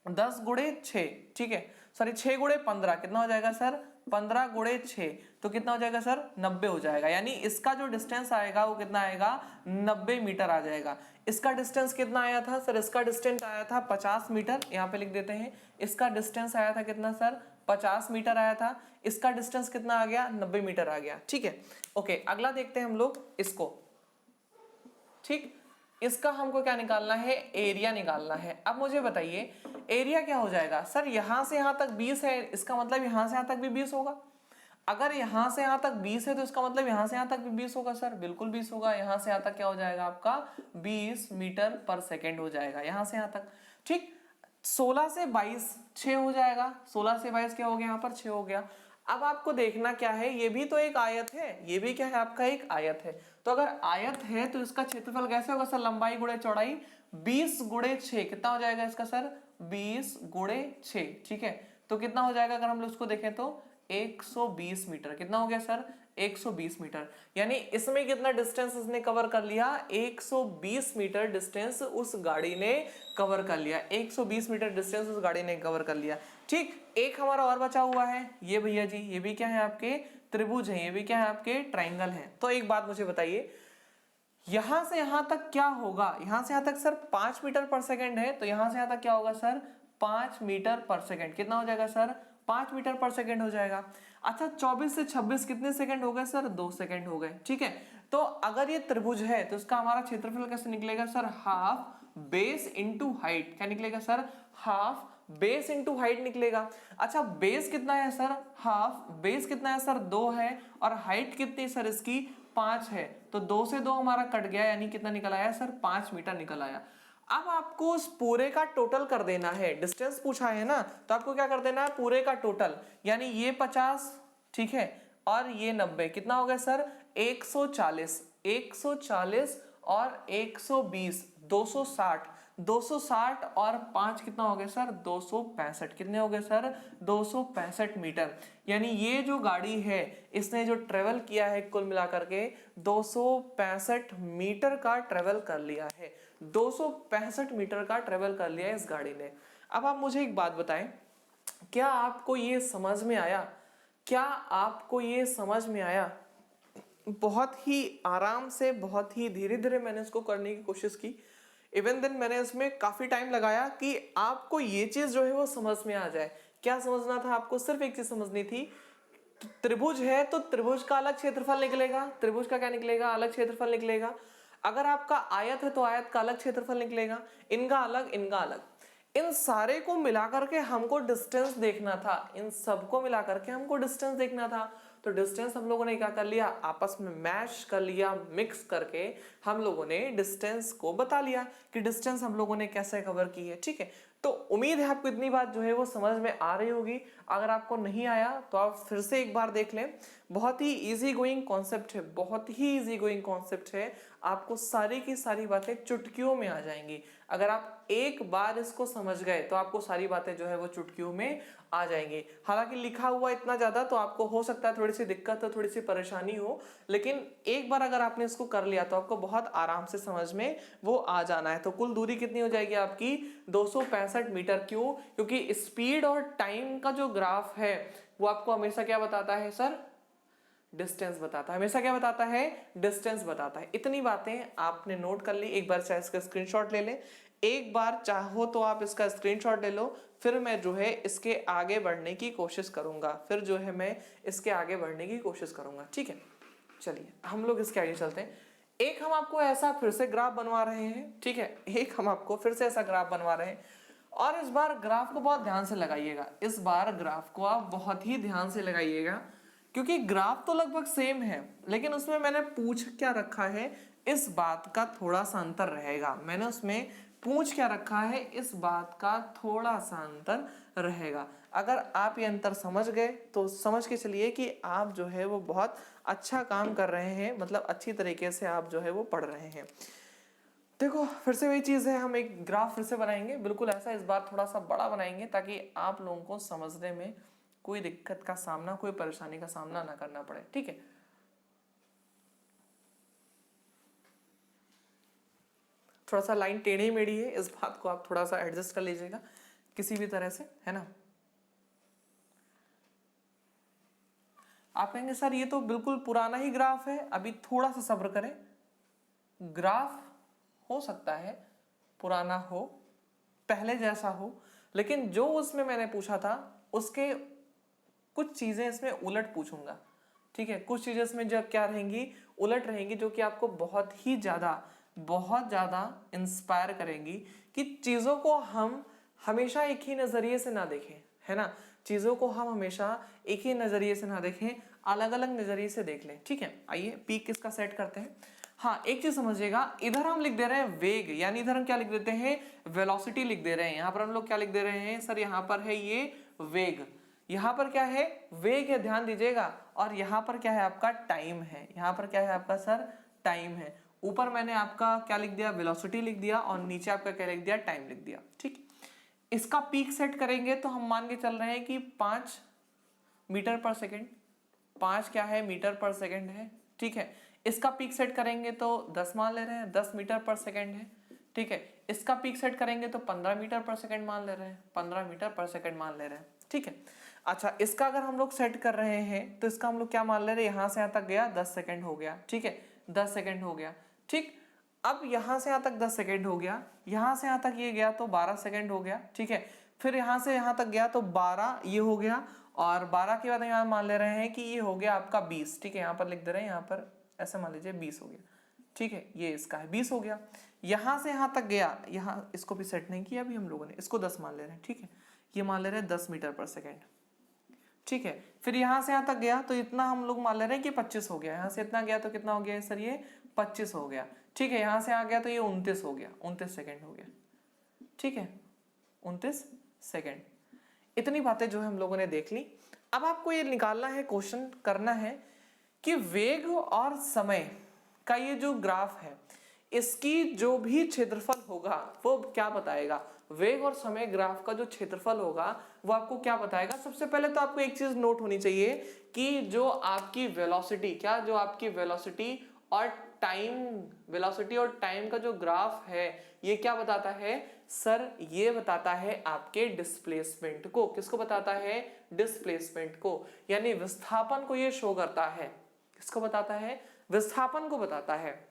10 गुणे 6, ठीक है, सॉरी 6 गुणे 15 कितना हो जाएगा सर, 15 गुणे 6 तो कितना हो जाएगा सर, 90 हो जाएगा। यानी इसका जो डिस्टेंस आएगा वो कितना आएगा, 90 मीटर आ जाएगा। इसका डिस्टेंस कितना आया था सर, इसका डिस्टेंस आया था 50 मीटर, यहाँ पे लिख देते हैं। इसका डिस्टेंस आया था कितना सर, 50 मीटर आया था। इसका डिस्टेंस कितना आ गया, 90 मीटर आ गया, ठीक है। ओके अगला देखते हैं हम लोग इसको, ठीक। इसका हमको क्या निकालना है, एरिया निकालना है। अब मुझे बताइए एरिया क्या हो जाएगा सर, यहां से यहां तक 20 है, इसका मतलब यहां से यहां तक भी 20 होगा। अगर यहां से यहां तक 20 है तो इसका मतलब यहां से यहां तक भी 20 होगा सर, बिल्कुल 20 होगा। यहां से यहां तक क्या हो जाएगा आपका 20 मीटर पर सेकेंड हो जाएगा यहां से यहां तक, ठीक। 16 से 22 6 हो जाएगा, 16 से 22 क्या हो गया, यहाँ पर 6 हो गया। अब आपको देखना क्या है, ये भी तो एक आयत है, ये भी क्या है आपका एक आयत है। तो अगर आयत है तो इसका क्षेत्रफल कैसे होगा सर, लंबाई गुणे चौड़ाई, 20 गुणे 6 कितना हो जाएगा इसका सर, 20 गुणे 6, ठीक है। तो कितना हो जाएगा अगर हम लोग उसको देखें तो 120 मीटर, कितना हो गया सर 120 मीटर। यानी इसमें कितना डिस्टेंस इसने कवर कर लिया, 120 मीटर डिस्टेंस उस गाड़ी ने कवर कर लिया, 120 मीटर डिस्टेंस उस गाड़ी ने कवर कर लिया, ठीक। एक हमारा और बचा हुआ है, ये भैया जी, ये भी क्या है आपके त्रिभुज है, ये भी क्या है आपके ट्राइंगल है। तो एक बात मुझे बताइए, यहां से यहां तक क्या होगा, यहां से यहां तक सर 5 मीटर पर सेकेंड है, तो यहां से यहां तक क्या होगा सर 5 मीटर पर सेकेंड, कितना हो जाएगा सर 5 मीटर पर सेकेंड हो जाएगा। अच्छा 24 से 26 कितने सेकंड हो गए सर, 2 सेकंड हो गए, ठीक है। तो अगर ये त्रिभुज है तो इसका हमारा क्षेत्रफल कैसे निकलेगा sir, half base into height. क्या निकलेगा sir, half base into height निकलेगा। अच्छा बेस कितना है सर, हाफ बेस कितना है सर 2 है, और हाइट कितनी है सर इसकी 5 है, तो 2 से 2 हमारा कट गया, यानी कितना निकल आया सर 5 मीटर निकल आया। अब आपको उस पूरे का टोटल कर देना है, डिस्टेंस पूछा है ना, तो आपको क्या कर देना है पूरे का टोटल, यानी ये 50, ठीक है, और ये 90, कितना हो गया सर 140, 140 और 120, 260, 260 और 5 कितना हो गया सर 265, कितने हो गए सर 265 मीटर। यानी ये जो गाड़ी है इसने जो ट्रेवल किया है कुल मिलाकर के 265 मीटर का ट्रेवल कर लिया है, 265 मीटर का ट्रेवल कर लिया है इस गाड़ी ने। अब आप मुझे एक बात बताएं, क्या आपको ये समझ में आया, क्या आपको ये समझ में आया? बहुत ही आराम से, बहुत ही धीरे धीरे मैंने इसको करने की कोशिश की। इवन देन मैंने इसमें काफी टाइम लगाया कि आपको ये चीज जो है वो समझ में आ जाए। क्या समझना था आपको, सिर्फ एक चीज समझनी थी, त्रिभुज है तो त्रिभुज का अलग क्षेत्रफल निकलेगा, त्रिभुज का क्या निकलेगा, अलग क्षेत्रफल निकलेगा। अगर आपका आयत है तो आयत का अलग क्षेत्रफल निकलेगा, इनका अलग, इनका अलग। इन सारे को मिलाकर के हमको डिस्टेंस देखना था, इन सबको मिलाकर के हमको डिस्टेंस देखना था। तो डिस्टेंस हम लोगों ने क्या कर लिया, आपस में मैश कर लिया, मिक्स करके हम लोगों ने डिस्टेंस को बता लिया कि डिस्टेंस हम लोगों ने कैसे कवर की है। ठीक है, तो उम्मीद है आपको इतनी बात जो है वो समझ में आ रही होगी। अगर आपको नहीं आया तो आप फिर से एक बार देख लें। बहुत ही इजी गोइंग कॉन्सेप्ट है, बहुत ही इजी गोइंग कॉन्सेप्ट है। आपको सारी की सारी बातें चुटकियों में आ जाएंगी। अगर आप एक बार इसको समझ गए तो आपको सारी बातें जो है वो चुटकियों में आ जाएंगी। हालांकि लिखा हुआ इतना ज्यादा तो आपको हो सकता है थोड़ी सी दिक्कत हो, थोड़ी सी परेशानी हो, लेकिन एक बार अगर आपने इसको कर लिया तो आपको बहुत आराम से समझ में वो आ जाना है। तो कुल दूरी कितनी हो जाएगी आपकी, 265 मीटर। क्यों? क्योंकि स्पीड और टाइम का जो ग्राफ है वो आपको हमेशा क्या बताता है सर, डिस्टेंस बताता है। हमेशा क्या बताता है, डिस्टेंस बताता है। इतनी बातें आपने नोट कर ली। एक बार चाहे इसका स्क्रीनशॉट ले ले, एक बार चाहो तो आप इसका स्क्रीनशॉट ले लो, फिर मैं जो है इसके आगे बढ़ने की कोशिश करूंगा, ठीक है। चलिए हम लोग इसके आगे चलते हैं। एक हम आपको ऐसा फिर से ग्राफ बनवा रहे हैं, ठीक है, एक हम आपको फिर से ऐसा ग्राफ बनवा रहे हैं, और इस बार ग्राफ को बहुत ध्यान से लगाइएगा। इस बार ग्राफ को आप बहुत ही ध्यान से लगाइएगा, क्योंकि ग्राफ तो लगभग सेम है, लेकिन उसमें मैंने पूछ क्या रखा है, इस बात का थोड़ा सा अंतर रहेगा। मैंने उसमें पूछ क्या रखा है, इस बात का थोड़ा सा अंतर रहेगा। अगर आप ये अंतर समझ गए तो समझ के चलिए कि आप जो है वो बहुत अच्छा काम कर रहे हैं, मतलब अच्छी तरीके से आप जो है वो पढ़ रहे हैं। देखो फिर से वही चीज है, हम एक ग्राफ फिर से बनाएंगे, बिल्कुल ऐसा, इस बार थोड़ा सा बड़ा बनाएंगे ताकि आप लोगों को समझने में कोई दिक्कत का सामना, कोई परेशानी का सामना ना करना पड़े। ठीक है, थोड़ा सा लाइन टेढ़ी मेढ़ी है, इस बात को आप थोड़ा सा एडजस्ट कर लीजिएगा किसी भी तरह से, है ना। आप कहेंगे सर ये तो बिल्कुल पुराना ही ग्राफ है, अभी थोड़ा सा सब्र करें। ग्राफ हो सकता है पुराना हो, पहले जैसा हो, लेकिन जो उसमें मैंने पूछा था उसके कुछ चीजें इसमें उलट पूछूंगा। ठीक है, कुछ चीजें इसमें जो क्या रहेंगी, उलट रहेंगी, जो कि आपको बहुत ज्यादा इंस्पायर करेंगी कि चीजों को हम हमेशा एक ही नजरिए से ना देखें, है ना। चीजों को हम हमेशा एक ही नजरिए से ना देखें, अलग अलग नजरिए से देख लें। ठीक है, आइए पीक किसका सेट करते हैं। हाँ, एक चीज समझिएगा, इधर हम लिख दे रहे हैं वेग, यानी इधर हम क्या लिख देते हैं, वेलोसिटी लिख दे रहे हैं। यहाँ पर हम लोग क्या लिख दे रहे हैं सर, यहाँ पर है ये वेग, यहाँ पर क्या है, वेग है, ध्यान दीजिएगा, और यहाँ पर क्या है आपका टाइम है, यहाँ पर क्या है आपका सर, टाइम है। ऊपर मैंने आपका क्या लिख दिया, वेलोसिटी लिख दिया, और नीचे आपका क्या लिख दिया, टाइम लिख दिया। ठीक, इसका पीक सेट करेंगे तो हम मान के चल रहे हैं कि 5 मीटर पर सेकेंड, 5 क्या है, मीटर पर सेकेंड है। ठीक है, इसका पीक सेट करेंगे तो 10 मान ले रहे हैं, 10 मीटर पर सेकेंड है। ठीक है, इसका पीक सेट करेंगे तो 15 मीटर पर सेकेंड मान ले रहे हैं, 15 मीटर पर सेकेंड मान ले रहे हैं। ठीक है, अच्छा, इसका अगर हम लोग सेट कर रहे हैं तो इसका हम लोग क्या मान ले रहे हैं, यहां से यहां तक गया 10 सेकेंड हो गया। ठीक है, 10 सेकेंड हो गया। ठीक, अब यहां से यहां तक 10 सेकेंड हो गया, यहां से यहां तक ये गया तो 12 सेकेंड हो गया। ठीक है, फिर यहां से यहां तक गया तो 12 ये हो गया, और 12 के बाद यहाँ मान ले रहे हैं कि ये हो गया आपका 20। ठीक है, यहाँ पर लिख दे रहे हैं, यहाँ पर ऐसा मान लीजिए 20 हो गया। ठीक है, ये इसका है 20 हो गया। यहां से यहां तक गया, यहाँ इसको भी सेट नहीं किया अभी हम लोगों ने, इसको 10 मान ले रहे हैं। ठीक है, ये मान ले रहे हैं 10 मीटर पर सेकेंड। ठीक है, फिर यहां से यहां तक गया तो इतना हम लोग मान ले रहे हैं कि 25 हो गया। यहां से इतना गया तो कितना हो गया सर, ये 25 हो गया। ठीक है, यहां से आ गया तो ये 29 हो गया, 29 सेकेंड हो गया। ठीक है, 29 सेकेंड। इतनी बातें जो है हम लोगों ने देख ली। अब आपको ये निकालना है, क्वेश्चन करना है कि वेग और समय का ये जो ग्राफ है, इसकी जो भी क्षेत्रफल होगा वो क्या बताएगा, वेग और समय ग्राफ का जो क्षेत्रफल होगा वो आपको क्या बताएगा। सबसे पहले तो आपको एक चीज नोट होनी चाहिए कि जो आपकी वेलोसिटी, क्या, जो आपकी वेलोसिटी और टाइम का जो ग्राफ है, ये क्या बताता है सर, ये बताता है आपके डिस्प्लेसमेंट को। किसको बताता है, डिस्प्लेसमेंट को, यानी विस्थापन को ये शो करता है। किसको बताता है, विस्थापन को बताता है।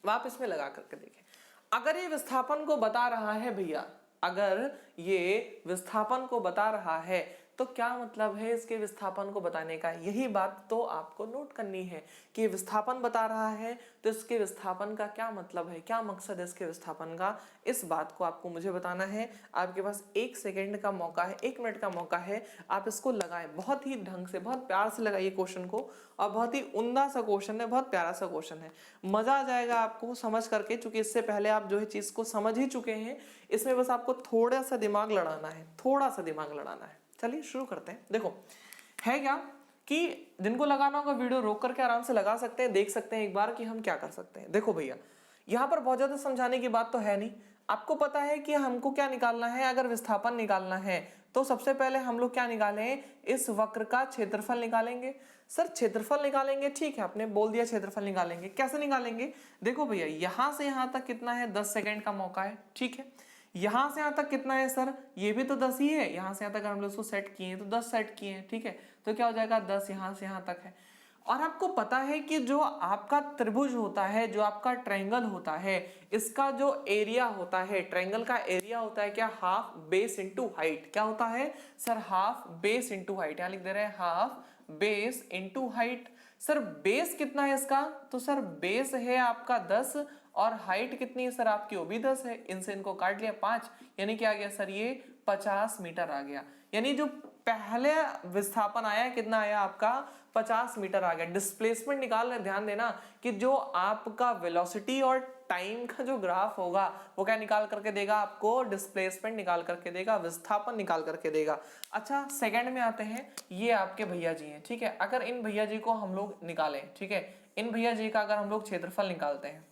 आप इसमें लगा करके देखें, अगर ये विस्थापन को बता रहा है भैया, अगर ये विस्थापन को बता रहा है तो क्या मतलब है इसके विस्थापन को बताने का, यही बात तो आपको नोट करनी है कि विस्थापन बता रहा है तो इसके विस्थापन का क्या मतलब है, क्या मकसद है इसके विस्थापन का, इस बात को आपको मुझे बताना है। आपके पास 1 सेकंड का मौका है, 1 मिनट का मौका है, आप इसको लगाएं बहुत ही ढंग से, बहुत प्यार से लगाइए क्वेश्चन को। और बहुत ही उम्दा सा क्वेश्चन है, बहुत प्यारा सा क्वेश्चन है, मजा आ जाएगा आपको समझ करके, क्योंकि इससे पहले आप जो है चीज को समझ ही चुके हैं। इसमें बस आपको थोड़ा सा दिमाग लड़ाना है, थोड़ा सा दिमाग लड़ाना है। चलिए शुरू करते हैं। देखो है क्या कि जिनको लगाना होगा वीडियो रोक करके आराम से लगा सकते हैं, देख सकते हैं एक बार कि हम क्या कर सकते हैं। देखो भैया, यहाँ पर बहुत ज्यादा समझाने की बात तो है नहीं, आपको पता है कि हमको क्या निकालना है। अगर विस्थापन निकालना है तो सबसे पहले हम लोग क्या निकालें, इस वक्र का क्षेत्रफल निकालेंगे। सर क्षेत्रफल निकालेंगे, ठीक है, आपने बोल दिया क्षेत्रफल निकालेंगे। कैसे निकालेंगे, देखो भैया यहां से यहां तक कितना है, 10 सेकंड का मौका है, ठीक है। यहां से यहां तक कितना है सर, ये भी तो 10 ही है। यहां से यहां तक हम लोग इसको सेट किए तो 10 सेट किए हैं, ठीक है। तो क्या हो जाएगा, 10 यहां से यहां तक है। और आपको पता है कि जो आपका त्रिभुज होता है, जो आपका ट्रायंगल होता है, इसका जो एरिया होता है, ट्रायंगल का एरिया होता है क्या, हाफ बेस इंटू हाइट। क्या होता है sir, half base into height. यहां लिख दे रहे हैं half base into height. Sir base कितना है इसका, तो सर बेस है आपका 10 और हाइट कितनी है सर आपकी, वो भी 10 है। इनसे इनको काट लिया 5, यानी क्या आ गया सर, ये 50 मीटर आ गया। यानी जो पहले विस्थापन आया कितना आया आपका, 50 मीटर आ गया। डिस्प्लेसमेंट निकाल रहे, ध्यान देना कि जो आपका वेलोसिटी और टाइम का जो ग्राफ होगा वो क्या निकाल करके देगा आपको, डिस्प्लेसमेंट निकाल करके देगा, विस्थापन निकाल करके देगा। अच्छा सेकंड में आते हैं, ये आपके भैया जी हैं, ठीक है। अगर इन भैया जी को हम लोग निकालें, ठीक है, इन भैया जी का अगर हम लोग क्षेत्रफल निकालते हैं,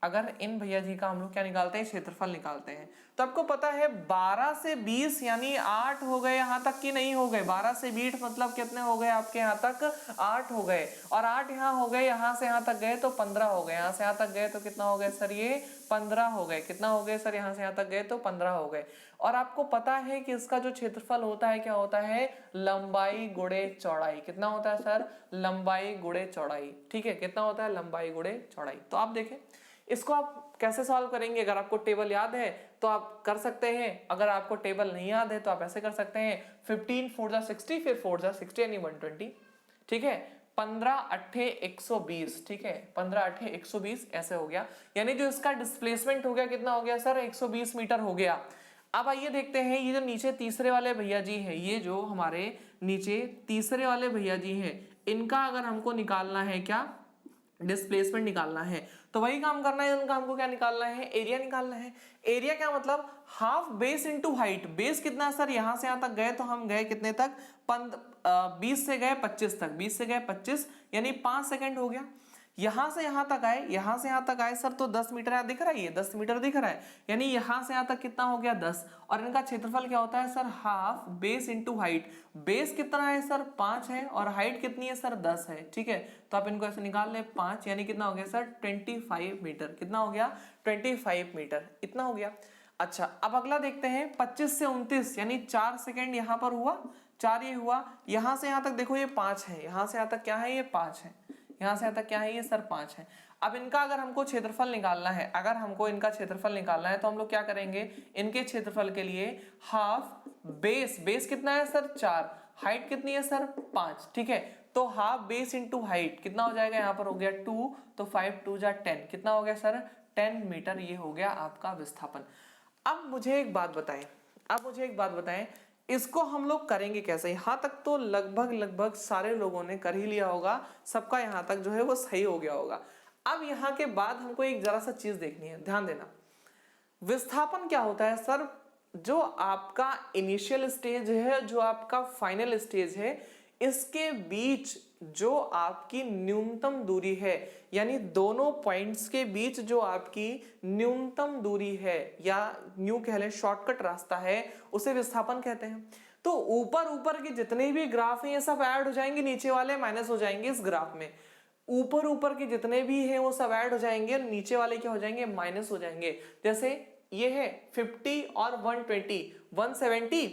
अगर इन भैया जी का हम लोग क्या निकालते हैं, क्षेत्रफल निकालते हैं, तो आपको पता है 12 से 20 यानी 8 हो गए यहाँ तक कि नहीं हो गए। 12 से 20 मतलब कितने हो गए आपके यहाँ तक, 8 हो गए। और 8 यहाँ हो गए, यहाँ से यहाँ तक गए तो 15 हो गए। यहाँ से यहाँ तक गए तो कितना हो गए सर, ये 15 हो गए। कितना हो गए सर, यहाँ से यहाँ तक गए तो 15 हो गए। और आपको पता है कि इसका जो क्षेत्रफल होता है क्या होता है, लंबाई गुणे चौड़ाई। कितना होता है सर, लंबाई गुणे चौड़ाई, ठीक है। कितना होता है, लंबाई गुणे चौड़ाई। तो आप देखें इसको आप कैसे सॉल्व करेंगे। अगर आपको टेबल याद है तो आप कर सकते हैं, अगर आपको टेबल नहीं याद है तो आप ऐसे कर सकते हैं, 15 4 जा 60, फिर 4 जा 60 यानी 120, ठीक है। 15 8 120, ठीक है, 15 8 120 ऐसे हो गया। यानी जो इसका डिस्प्लेसमेंट हो गया कितना हो गया सर, 120 मीटर हो गया। अब आइए देखते हैं, ये जो नीचे तीसरे वाले भैया जी हैं, ये जो हमारे नीचे तीसरे वाले भैया जी हैं, इनका अगर हमको निकालना है क्या, डिस्प्लेसमेंट निकालना है, तो वही काम करना है। उनका हमको क्या निकालना है, एरिया निकालना है। एरिया क्या मतलब, half base into height. Base कितना है सर, यहां से यहां तक गए तो हम गए कितने तक, 20 से गए 25 तक, 20 से गए 25 यानी 5 सेकंड हो गया। यहां से यहां तक आए, यहां से यहां तक आए सर तो 10 मीटर दिख रहा है, ये 10 मीटर दिख रहा है, यानी यहां से यहां तक कितना हो गया 10। और इनका क्षेत्रफल क्या होता है sir, half base into height. Base कितना है सर, 5 है, और हाइट कितनी है सर, 10 है, ठीक है। तो आप इनको ऐसे निकाल ले, 5 यानी कितना हो गया सर, 25 मीटर। कितना हो गया, 25 मीटर, इतना हो गया। अच्छा अब अगला देखते हैं, 25 से 29 यानी 4 सेकेंड यहाँ पर हुआ, 4 ये हुआ। यहां से यहां तक देखो ये 5 है, यहां से यहां तक क्या है, ये 5 है, यहां से यहां तक क्या है, ये सर 5 है। अब इनका अगर हमको क्षेत्रफल निकालना है, अगर हमको इनका क्षेत्रफल निकालना है तो हम लोग क्या करेंगे, इनके क्षेत्रफल के लिए हाफ बेस, बेस कितना है सर 4, हाइट कितनी है सर 5, ठीक है। तो हाफ बेस इंटू हाइट कितना हो जाएगा, यहाँ पर हो गया 2, तो 5 2 जा 10, कितना हो गया सर 10 मीटर। ये हो गया आपका विस्थापन। अब मुझे एक बात बताएं, इसको हम लोग करेंगे कैसे। यहां तक तो लगभग सारे लोगों ने कर ही लिया होगा, सबका यहां तक जो है वो सही हो गया होगा। अब यहां के बाद हमको एक जरा सा चीज देखनी है, ध्यान देना। विस्थापन क्या होता है सर, जो आपका इनिशियल स्टेज है, जो आपका फाइनल स्टेज है, इसके बीच जो आपकी न्यूनतम दूरी है, यानी दोनों पॉइंट्स के बीच जो आपकी न्यूनतम दूरी है, या न्यू कह लें शॉर्टकट रास्ता है, उसे विस्थापन कहते हैं। तो ऊपर के जितने भी ग्राफ हैं ये सब ऐड हो जाएंगे, नीचे वाले माइनस हो जाएंगे इस ग्राफ में। ऊपर के जितने भी हैं वो सब ऐड हो जाएंगे, नीचे वाले क्या हो जाएंगे, माइनस हो जाएंगे। जैसे ये है 50 और 120, 170,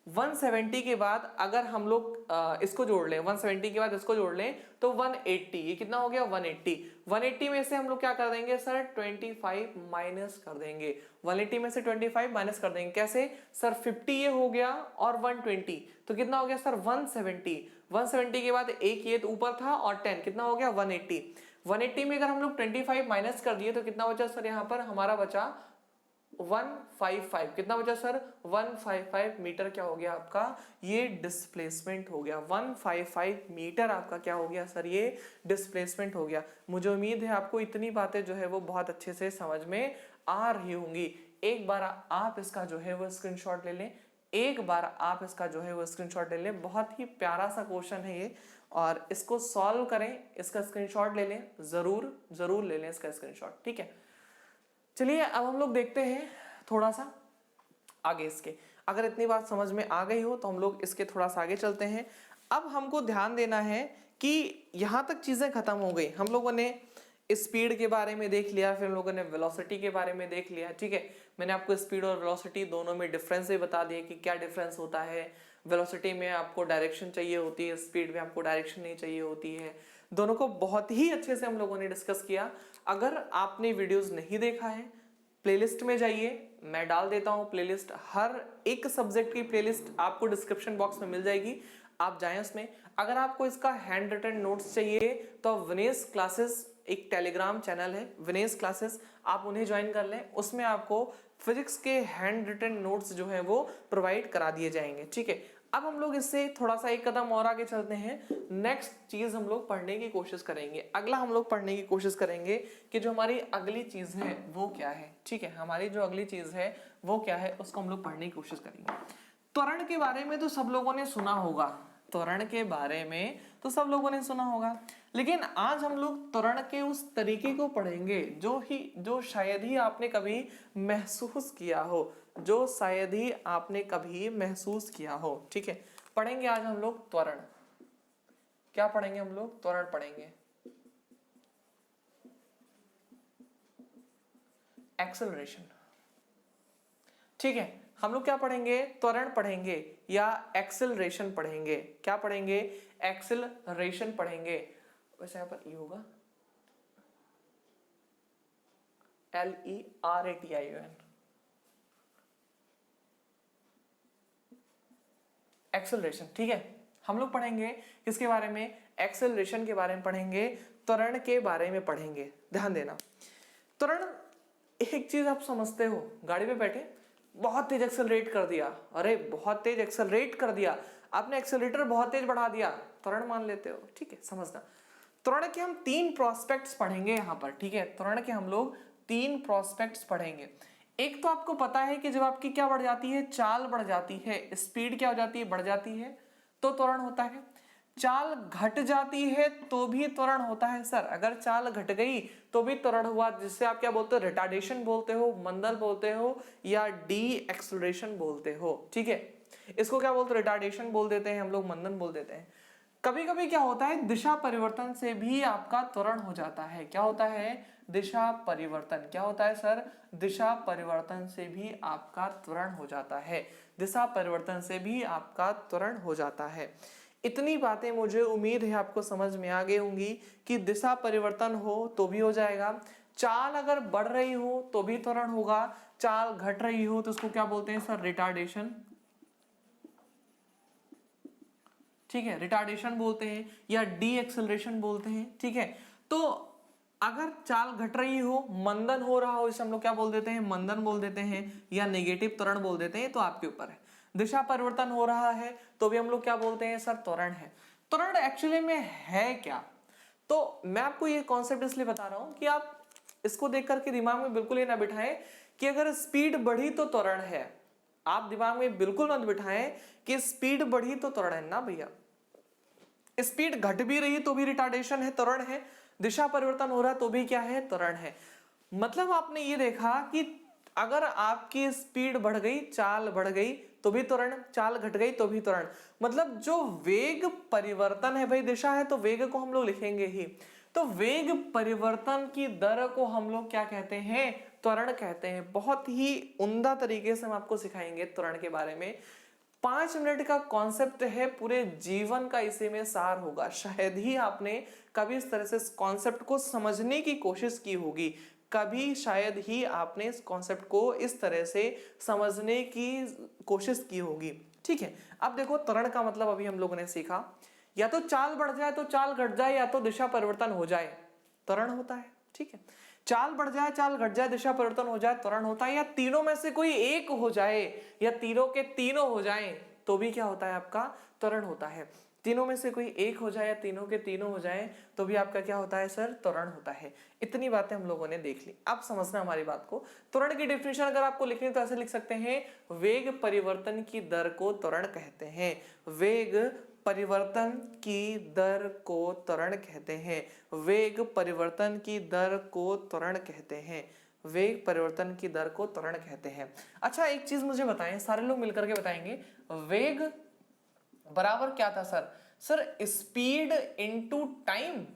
170 के बाद अगर हम लोग इसको जोड़ लें, 170 के बाद इसको जोड़ लें तो 180, ये कितना हो गया 180। 180 में से हम लोग क्या कर देंगे सर 25 माइनस कर देंगे, 180 में से 25 माइनस कर देंगे, कैसे सर 50 ये हो गया और 120 तो कितना हो गया सर 170। 170 के बाद एक ये तो ऊपर था और 10 कितना हो गया 180। 180 में अगर हम लोग 25 माइनस कर दिए तो कितना बचा सर, यहाँ पर हमारा बचा 155, कितना बचा सर 155 मीटर क्या हो गया आपका ये डिस्प्लेसमेंट हो गया, 155 मीटर आपका क्या हो गया सर ये डिस्प्लेसमेंट हो गया। मुझे उम्मीद है आपको इतनी बातें जो है वो बहुत अच्छे से समझ में आ रही होंगी। एक बार आप इसका जो है वो स्क्रीनशॉट ले लें, एक बार आप इसका जो है वो स्क्रीनशॉट ले लें, बहुत ही प्यारा सा क्वेश्चन है ये और इसको सॉल्व करें, इसका स्क्रीनशॉट ले लें, जरूर ले लें इसका स्क्रीनशॉट, ठीक है। चलिए अब हम लोग देखते हैं थोड़ा सा आगे इसके, अगर इतनी बात समझ में आ गई हो तो हम लोग इसके थोड़ा सा आगे चलते हैं। अब हमको ध्यान देना है कि यहां तक चीजें खत्म हो गई, हम लोगों ने स्पीड के बारे में देख लिया, फिर हम लोगों ने वेलोसिटी के बारे में देख लिया, ठीक है। मैंने आपको स्पीड और वेलोसिटी दोनों में डिफरेंस भी बता दिया कि क्या डिफरेंस होता है। वेलोसिटी में आपको डायरेक्शन चाहिए होती है, स्पीड में आपको डायरेक्शन नहीं चाहिए होती है। दोनों को बहुत ही अच्छे से हम लोगों ने डिस्कस किया। अगर आपने वीडियोस नहीं देखा है प्लेलिस्ट में जाइए, मैं डाल देता हूं प्लेलिस्ट, हर एक सब्जेक्ट की प्लेलिस्ट आपको डिस्क्रिप्शन बॉक्स में मिल जाएगी, आप जाएं उसमें। अगर आपको इसका हैंड रिटन नोट्स चाहिए तो विनेश क्लासेस एक टेलीग्राम चैनल है, विनेश क्लासेस, आप उन्हें ज्वाइन कर लें, उसमें आपको फिजिक्स के हैंड रिटन नोट्स जो है वो प्रोवाइड करा दिए जाएंगे, ठीक है। अब हम लोग इससे थोड़ा सा एक कदम और आगे चलते हैं। नेक्स्ट चीज हम लोग पढ़ने की कोशिश करेंगे, अगला हम लोग पढ़ने की कोशिश करेंगे कि जो हमारी अगली चीज है वो क्या है, ठीक है। हमारी जो अगली चीज है वो क्या है उसको हम लोग पढ़ने की कोशिश करेंगे। त्वरण के बारे में तो सब लोगों ने सुना होगा, त्वरण के बारे में तो सब लोगों ने सुना होगा, लेकिन आज हम लोग त्वरण के उस तरीके को पढ़ेंगे जो शायद ही आपने कभी महसूस किया हो, जो शायद ही आपने कभी महसूस किया हो, ठीक है। पढ़ेंगे आज हम लोग त्वरण। क्या पढ़ेंगे हम लोग, त्वरण पढ़ेंगे, एक्सेलरेशन, ठीक है। हम लोग क्या पढ़ेंगे, त्वरण पढ़ेंगे या एक्सेलरेशन पढ़ेंगे, क्या पढ़ेंगे एक्सेलरेशन पढ़ेंगे। वैसे यहां पर ई होगा LERATION, एक्सेलरेशन, ठीक है। हम लोग पढ़ेंगे किसके बारे में, एक्सेलरेशन के बारे में पढ़ेंगे, त्वरण के बारे में पढ़ेंगे। ध्यान देना, त्वरण एक चीज आप समझते हो, गाड़ी में बैठे बहुत तेज एक्सेलरेट कर दिया, अरे बहुत तेज एक्सेलरेट कर दिया आपने, एक्सेलरेटर बहुत तेज बढ़ा दिया, त्वरण मान लेते हो, ठीक है। समझना, त्वरण के हम 3 प्रोस्पेक्ट्स पढ़ेंगे यहाँ पर, ठीक है। त्वरण के हम लोग 3 प्रोस्पेक्ट्स पढ़ेंगे। एक तो आपको पता है कि जब आपकी क्या बढ़ जाती है, चाल बढ़ जाती है, स्पीड क्या हो जाती है, बढ़ जाती है, तो त्वरण होता है। चाल घट जाती है तो भी त्वरण होता है सर, अगर चाल घट गई तो भी त्वरण हुआ, जिससे आप क्या बोलते हो, रिटार्डेशन बोलते हो, मंदन बोलते हो या डी एक्सेलरेशन बोलते हो, ठीक है। इसको क्या बोलते हो, रिटार्डेशन बोल देते हैं हम लोग, मंदन बोल देते हैं। कभी कभी क्या होता है, दिशा परिवर्तन से भी आपका त्वरण हो जाता है। क्या होता है, दिशा परिवर्तन, क्या होता है सर, दिशा परिवर्तन से भी आपका त्वरण हो जाता है, दिशा परिवर्तन से भी आपका त्वरण हो जाता है। इतनी बातें मुझे उम्मीद है आपको समझ में आ गई होंगी कि दिशा परिवर्तन हो तो भी हो जाएगा, चाल अगर बढ़ रही हो तो भी त्वरण होगा, चाल घट रही हो तो उसको क्या बोलते हैं सर, रिटार्डेशन, ठीक है, रिटार्डेशन बोलते हैं या डी एक्सेलरेशन बोलते हैं, ठीक है। तो अगर चाल घट रही हो, मंदन हो रहा हो, इसे हम लोग क्या बोल देते हैं, मंदन बोल देते हैं या नेगेटिव त्वरण बोल देते हैं, तो आपके ऊपर है। दिशा परिवर्तन हो रहा है तो भी हम लोग क्या बोलते हैं सर, त्वरण है। त्वरण एक्चुअली में है क्या, तो मैं आपको ये कॉन्सेप्ट इसलिए बता रहा हूं कि आप इसको देख करके दिमाग में बिल्कुल ये ना बिठाएं कि अगर स्पीड बढ़ी तो त्वरण है, आप दिमाग में बिल्कुल मत बिठाएं कि स्पीड बढ़ी तो त्वरण है, ना भैया। स्पीड घट भी रही तो भी रिटार्डेशन है, त्वरण है, दिशा परिवर्तन हो रहा है तो भी क्या है, त्वरण है। मतलब आपने ये देखा कि अगर आपकी स्पीड बढ़ गई, चाल बढ़ गई तो भी त्वरण, चाल घट गई तो भी त्वरण। मतलब जो वेग परिवर्तन है भाई, दिशा है तो वेग को हम लोग लिखेंगे ही, तो वेग परिवर्तन की दर को हम लोग क्या कहते हैं, त्वरण कहते हैं। बहुत ही उम्दा तरीके से हम आपको सिखाएंगे त्वरण के बारे में। 5 मिनट का कॉन्सेप्ट है, पूरे जीवन का इसी में सार होगा। शायद ही आपने कभी इस तरह से इस कॉन्सेप्ट को समझने की कोशिश की होगी, कभी शायद ही आपने इस कॉन्सेप्ट को इस तरह से समझने की कोशिश की होगी। ठीक है, अब देखो त्वरण का मतलब अभी हम लोगों ने सीखा, या तो चाल बढ़ जाए तो चाल घट जाए, या तो दिशा परिवर्तन हो जाए, त्वरण होता है। ठीक है, चाल बढ़ जाए चाल घट जाए दिशा परिवर्तन हो जाए, त्वरण होता है। या तीनों में से कोई एक हो जाए, या तीनों के तीनों हो जाएं, तो भी क्या होता है आपका त्वरण होता है। तीनों में से कोई एक हो जाए या तीनों के तीनों हो जाए तो भी आपका क्या होता है सर, त्वरण होता है। इतनी बातें हम लोगों ने देख ली। अब समझना हमारी बात को, त्वरण की डेफिनेशन अगर आपको लिखनी तो ऐसे लिख सकते हैं, वेग परिवर्तन की दर को त्वरण कहते हैं। वेग परिवर्तन की दर को त्वरण कहते हैं। वेग परिवर्तन की दर को त्वरण कहते हैं। वेग परिवर्तन की दर को त्वरण कहते हैं। अच्छा एक चीज मुझे बताएं, सारे लोग मिलकर के बताएंगे, वेग बराबर क्या था sir? Sir speed into time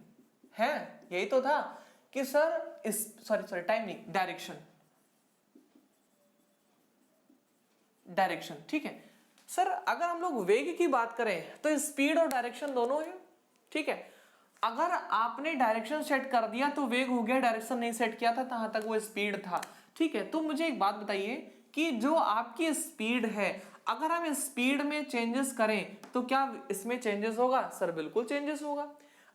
है, यही तो था कि सर सॉरी टाइम नहीं, डायरेक्शन। ठीक है सर, अगर हम लोग वेग की बात करें तो स्पीड और डायरेक्शन दोनों है। ठीक है, अगर आपने डायरेक्शन सेट कर दिया तो वेग हो गया, डायरेक्शन नहीं सेट किया था तहां तक वो स्पीड था। ठीक है, तो मुझे एक बात बताइए कि जो आपकी स्पीड है, अगर हम स्पीड में चेंजेस करें तो क्या इसमें चेंजेस होगा? सर बिल्कुल चेंजेस होगा।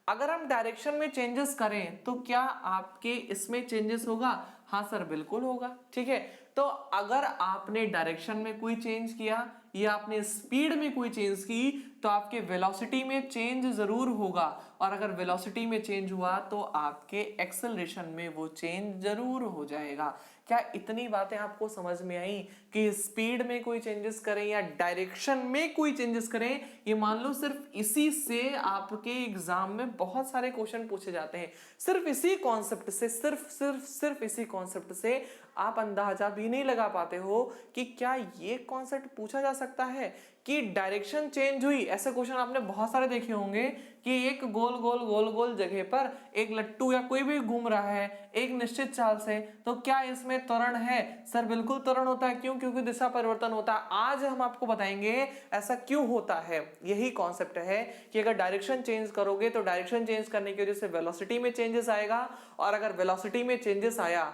अगर हम डायरेक्शन में चेंजेस करें तो क्या आपके इसमें चेंजेस होगा? हाँ सर बिल्कुल होगा। ठीक है, तो अगर आपने डायरेक्शन में कोई चेंज किया या आपने स्पीड में कोई चेंज की तो आपके वेलोसिटी में चेंज जरूर होगा, और अगर वेलोसिटी में चेंज हुआ तो आपके एक्सेलरेशन में वो चेंज जरूर हो जाएगा। क्या इतनी बातें आपको समझ में आई कि स्पीड में कोई चेंजेस करें या डायरेक्शन में कोई चेंजेस करें, ये मान लो सिर्फ इसी से आपके एग्जाम में बहुत सारे क्वेश्चन पूछे जाते हैं। सिर्फ इसी कॉन्सेप्ट से, सिर्फ इसी कॉन्सेप्ट से आप अंदाजा भी नहीं लगा पाते हो कि क्या ये कॉन्सेप्ट पूछा जा सकता है कि डायरेक्शन चेंज हुई। ऐसे क्वेश्चन आपने बहुत सारे देखे होंगे कि एक गोल गोल गोल गोल जगह पर एक लट्टू या कोई भी घूम रहा है एक निश्चित चाल से, तो क्या इसमें त्वरण है? सर बिल्कुल त्वरण होता है। क्यों? क्योंकि दिशा परिवर्तन होता है। आज हम आपको बताएंगे ऐसा क्यों होता है। यही कॉन्सेप्ट है कि अगर डायरेक्शन चेंज करोगे तो डायरेक्शन चेंज करने की वजह से वेलोसिटी में चेंजेस आएगा, और अगर वेलोसिटी में चेंजेस आया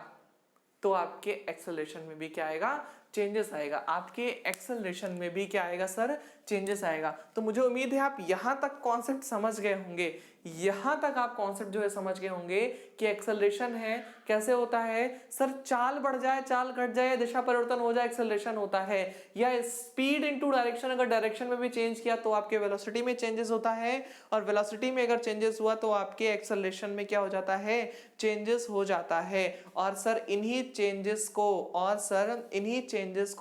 तो आपके एक्सेलरेशन में भी क्या आएगा? चेंजेस आएगा। आपके एक्सेलरेशन में भी क्या आएगा सर? चेंजेस आएगा। तो मुझे उम्मीद है आप यहां तक कॉन्सेप्ट समझ गए होंगे, यहां तक आप कॉन्सेप्ट जो है समझ गए होंगे कि एक्सेलरेशन है कैसे होता है। सर चाल बढ़ जाए चाल घट जाए दिशा परिवर्तन हो जाए एक्सेलरेशन होता है, या स्पीड इनटू डायरेक्शन, अगर डायरेक्शन में भी चेंज किया तो आपके वेलोसिटी में चेंजेस होता है, और वेलोसिटी में अगर चेंजेस हुआ तो आपके एक्सेलरेशन में क्या हो जाता है? चेंजेस हो जाता है। और सर इन्हीं चेंजेस को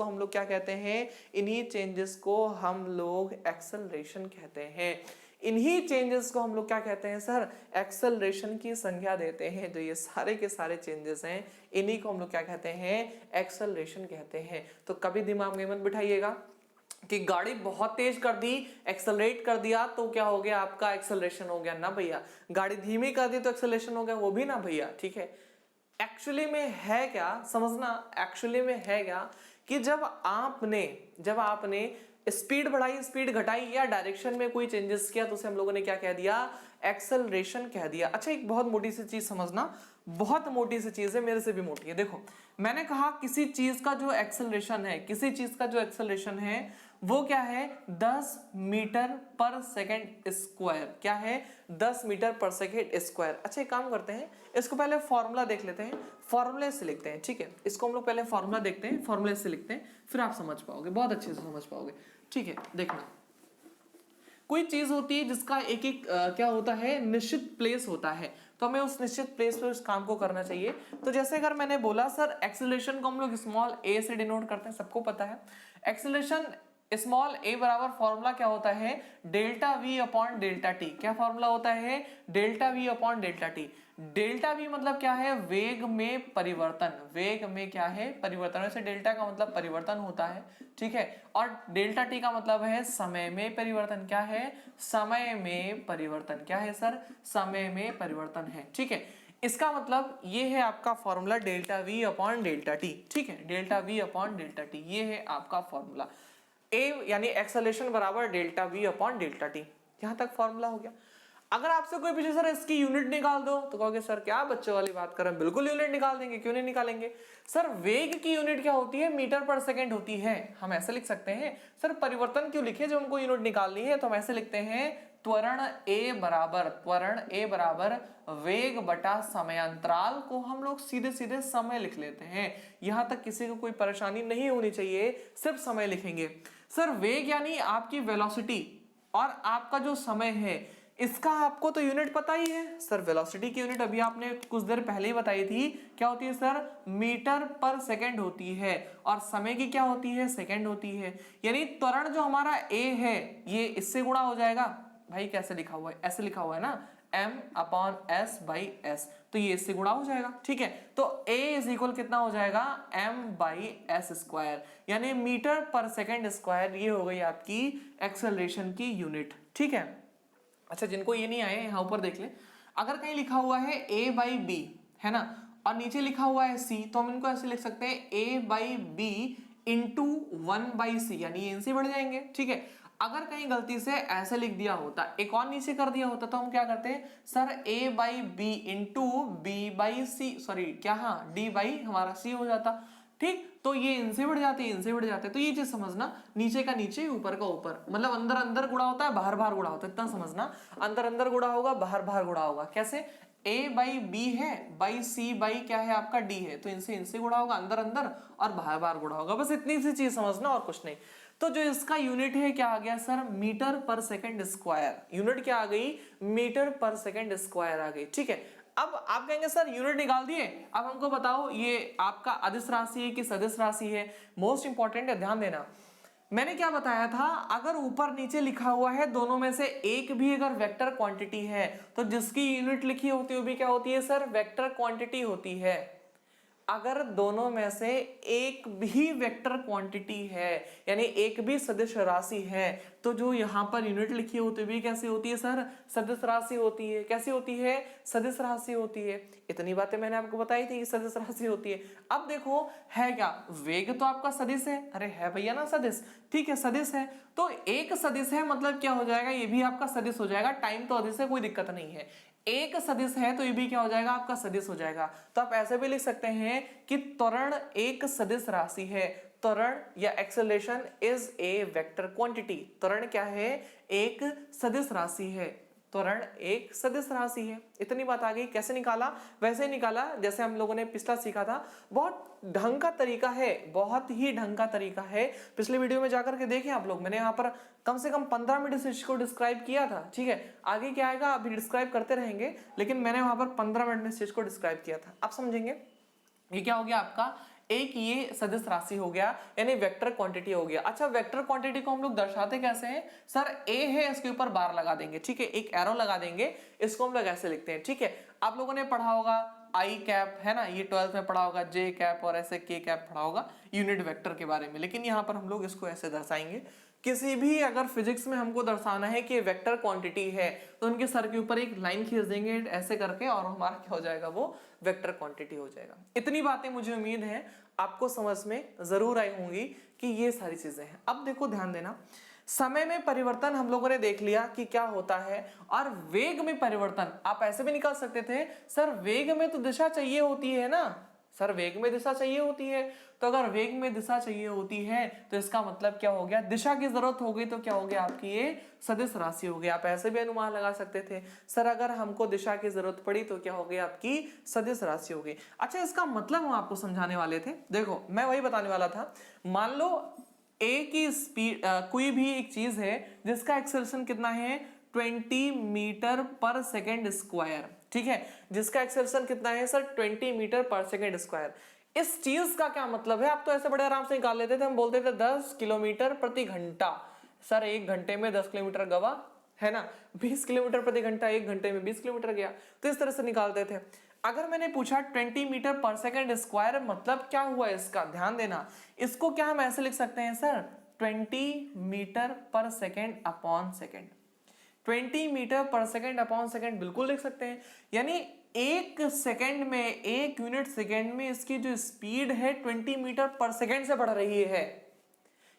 हम लोग क्या कहते हैं? इन्हीं चेंजेस को हम लोग एक्सेलरेशन कहते हैं। इन्हीं चेंजेस को हम लोग क्या कहते हैं सर? एक्सेलरेशन की संज्ञा देते हैं। जो ये सारे के सारे चेंजेस हैं इन्हीं को हम लोग क्या कहते हैं? एक्सेलरेशन कहते हैं। तो कभी दिमाग में मत बिठाइएगा कि गाड़ी बहुत तेज कर दी, एक्सेलरेट कर दिया तो क्या हो गया? आपका एक्सेलरेशन हो गया। ना भैया। गाड़ी धीमी कर दी तो एक्सेलरेशन हो गया, वो भी ना भैया। ठीक है, एक्चुअली में है क्या समझना, एक्चुअली में है क्या कि जब आपने स्पीड बढ़ाई स्पीड घटाई या डायरेक्शन में कोई चेंजेस किया तो उसे हम लोगों ने क्या कह दिया? एक्सेलरेशन कह दिया। अच्छा एक बहुत मोटी सी चीज समझना, बहुत मोटी सी चीज है, मेरे से भी मोटी है। देखो मैंने कहा किसी चीज का जो एक्सेलरेशन है वो क्या है? 10 मीटर पर सेकेंड स्क्वायर। क्या है? 10 मीटर पर सेकेंड स्क्वायर। अच्छा एक काम करते हैं, इसको पहले फॉर्मूला देख लेते हैं, फॉर्मूले से लिखते हैं। ठीक है, इसको हम लोग पहले फॉर्मूला देखते हैं, फॉर्मूले से लिखते हैं, फिर आप समझ पाओगे, बहुत अच्छे से समझ पाओगे। ठीक है, देखना कोई चीज होती है जिसका एक एक क्या होता है? निश्चित प्लेस होता है, तो हमें उस निश्चित प्लेस पे उस काम को करना चाहिए। तो जैसे अगर मैंने बोला सर एक्सेलरेशन को हम लोग स्मॉल a से डिनोट करते हैं, सबको पता है एक्सेलरेशन स्मॉल a बराबर फॉर्मूला क्या होता है? Delta v upon delta T. क्या फॉर्मूला होता है? Delta v upon delta T. Delta v मतलब क्या है? वेग में परिवर्तन। वेग में क्या है? परिवर्तन। वैसे डेल्टा का मतलब परिवर्तन होता है, ठीक है, और डेल्टा टी का मतलब है समय में परिवर्तन। क्या है? समय में परिवर्तन। क्या है सर? समय में परिवर्तन है। ठीक है, इसका मतलब ये है आपका formula delta v upon delta T. ठीक है, delta v upon delta T, ये है आपका फॉर्मूला। ए यानी एक्सेलरेशन बराबर delta we upon delta T. यहां तक फॉर्मूला हो गया। अगर आपसे कोई पूछे सर इसकी यूनिट निकाल दो, तो कहोगे सर क्या बच्चों वाली बात कर रहे हैं, बिल्कुल यूनिट निकाल देंगे, क्यों नहीं निकालेंगे। सर वेग की यूनिट क्या होती है, मीटर पर सेकंड होती है। हम ऐसे लिख सकते हैं। सर परिवर्तन क्यों लिखे, जो हमको यूनिट निकालनी है, तो हम ऐसे लिखते हैं त्वरण ए बराबर वेग बटा समयांतराल को हम लोग सीधे सीधे समय लिख लेते हैं। यहां तक किसी को कोई परेशानी नहीं होनी चाहिए, सिर्फ समय लिखेंगे। सर वेग यानी आपकी वेलोसिटी और आपका जो समय है, इसका आपको तो यूनिट पता ही है। सर वेलोसिटी की यूनिट अभी आपने कुछ देर पहले ही बताई थी, क्या होती है सर, मीटर पर सेकंड होती है, और समय की क्या होती है, सेकंड होती है। यानी त्वरण जो हमारा ए है, ये इससे गुणा हो जाएगा। भाई कैसे लिखा हुआ है, ऐसे लिखा हुआ है ना, m upon S by S, तो ये इससे गुणा हो जाएगा। ठीक है, तो a इज इक्वल कितना हो जाएगा, m बाई एस स्क्वायर, यानी मीटर पर सेकंड स्क्वायर। ये हो गई आपकी एक्सेलरेशन की यूनिट। ठीक है। अच्छा, जिनको ये नहीं आए यहाँ ऊपर देख ले। अगर कहीं लिखा हुआ है a बाई बी, है ना, और नीचे लिखा हुआ है c, तो हम इनको ऐसे लिख सकते हैं a by B into 1 by C, यानी ये इनसे बढ़ जाएंगे। ठीक है। अगर कहीं गलती से ऐसे लिख दिया होता, एक और नीचे कर दिया होता, तो हम क्या करते हैं sir, a by B into B by C, sorry क्या, हाँ d बाई हमारा c हो जाता। ठीक, तो ये इनसे बढ़ जाते, इनसे बढ़ जाते, तो ये चीज समझना, नीचे का नीचे ऊपर का ऊपर, मतलब अंदर अंदर गुणा होता है, बाहर बाहर गुणा होता है, इतना समझना। अंदर अंदर गुणा होगा, बाहर बाहर गुणा होगा। कैसे, a बाई बी है, बाई सी बाई क्या है आपका d है, तो इनसे इनसे गुणा होगा, अंदर अंदर और बाहर बाहर गुणा होगा। बस इतनी सी चीज समझना और कुछ नहीं। तो जो इसका यूनिट है क्या आ गया सर, मीटर पर सेकंड स्क्वायर। यूनिट क्या आ गई, मीटर पर सेकंड स्क्वायर आ गई। ठीक है। अब आप कहेंगे सर यूनिट निकाल दिए, अब हमको बताओ ये आपका अदिश राशि है कि सदिश राशि है। मोस्ट इंपॉर्टेंट है, ध्यान देना। मैंने क्या बताया था, अगर ऊपर नीचे लिखा हुआ है दोनों में से एक भी अगर वेक्टर क्वांटिटी है, तो जिसकी यूनिट लिखी होती है वो भी क्या होती है सर, वेक्टर क्वांटिटी होती है। अगर दोनों में से एक भी वेक्टर क्वांटिटी है, यानी एक भी सदिश राशि है, तो जो यहां पर यूनिट लिखी होती है कैसे होती है सर, सदिश राशि होती है। कैसी होती है, सदिश राशि होती है। इतनी बातें मैंने आपको बताई थी कि सदिश राशि होती है। अब देखो है क्या, वेग तो आपका सदिश है, अरे है भैया ना सदिश। ठीक है, सदिश है, तो एक सदिश है मतलब क्या हो जाएगा, ये भी आपका सदिश हो जाएगा। टाइम तो अदिश है, कोई दिक्कत नहीं है। एक सदिश है तो ये भी क्या हो जाएगा, आपका सदिश हो जाएगा। तो आप ऐसे भी लिख सकते हैं कि त्वरण एक सदिश राशि है। त्वरण या acceleration is a vector quantity. त्वरण क्या है, एक सदिश राशि है। त्वरण एक सदिश राशि है। इतनी बात आ गई। कैसे निकाला, वैसे ही निकाला जैसे हम लोगों ने पिछला सीखा था। बहुत ढंग का तरीका है, बहुत ही ढंग का तरीका है। पिछले वीडियो में जाकर के देखें आप लोग, मैंने यहाँ पर कम से कम 15 मिनट से इसको डिस्क्राइब किया था। ठीक है, आगे क्या आएगा अभी डिस्क्राइब करते रहेंगे, लेकिन मैंने वहां पर 15 मिनट में इसको डिस्क्राइब किया था। आप समझेंगे ये क्या हो गया आपका, एक ये सदिश राशि हो गया, यानी वेक्टर क्वांटिटी हो गया। अच्छा, वेक्टर क्वांटिटी को हम लोग दर्शाते कैसे हैं सर, ए है इसके ऊपर बार लगा देंगे। ठीक है, एक एरो लगा देंगे, इसको हम लोग ऐसे लिखते हैं। ठीक है, आप लोगों ने पढ़ा होगा आई कैप, है ना, ये 12th में पढ़ा होगा, जे कैप और ऐसे के कैप पढ़ा होगा यूनिट वेक्टर के बारे में, लेकिन यहाँ पर हम लोग इसको ऐसे दर्शाएंगे। किसी भी अगर फिजिक्स में हमको दर्शाना है कि वेक्टर क्वांटिटी है, तो उनके सर के ऊपर एक लाइन खींच देंगे ऐसे करके, और हमारा क्या हो जाएगा, वो वेक्टर क्वांटिटी हो जाएगा। इतनी बातें मुझे उम्मीद है आपको समझ में जरूर आई होंगी कि ये सारी चीजें हैं। अब देखो ध्यान देना, समय में परिवर्तन हम लोगों ने देख लिया कि क्या होता है, और वेग में परिवर्तन आप ऐसे भी निकाल सकते थे सर, वेग में तो दिशा चाहिए होती है ना सर, वेग में दिशा चाहिए होती है। तो अगर वेग में दिशा चाहिए होती है तो इसका मतलब क्या हो गया, दिशा की जरूरत हो गई, तो क्या हो गया आपकी ये सदिश राशि हो गई। आप ऐसे भी अनुमान लगा सकते थे सर, अगर हमको दिशा की जरूरत पड़ी तो क्या हो गई आपकी सदिश राशि हो गई। अच्छा, इसका मतलब हम आपको समझाने वाले थे। देखो मैं वही बताने वाला था, मान लो ए की स्पीड, कोई भी एक चीज है जिसका एक्सेलरेशन कितना है 20 मीटर पर सेकेंड स्क्वायर। ठीक है, जिसका एक्सेलरेशन कितना है सर 20 मीटर पर सेकेंड स्क्वायर। इस चीज का क्या मतलब है, आप तो ऐसे बड़े आराम से निकाल लेते थे, हम बोलते थे 10 किलोमीटर प्रति घंटा। सर एक घंटे में 10 किलोमीटर गवा, है ना, 20 किलोमीटर प्रति घंटा, एक घंटे में 20 किलोमीटर गया, तो इस तरह से निकालते थे। अगर मैंने पूछा 20 मीटर पर सेकेंड स्क्वायर मतलब क्या हुआ इसका, ध्यान देना, इसको क्या हम ऐसे लिख सकते हैं सर, 20 मीटर पर सेकेंड अपॉन सेकेंड। 20 मीटर पर सेकेंड अपॉन सेकेंड बिल्कुल लिख सकते हैं, यानी एक सेकेंड में, एक यूनिट सेकेंड में इसकी जो स्पीड है 20 मीटर पर सेकेंड से बढ़ रही है।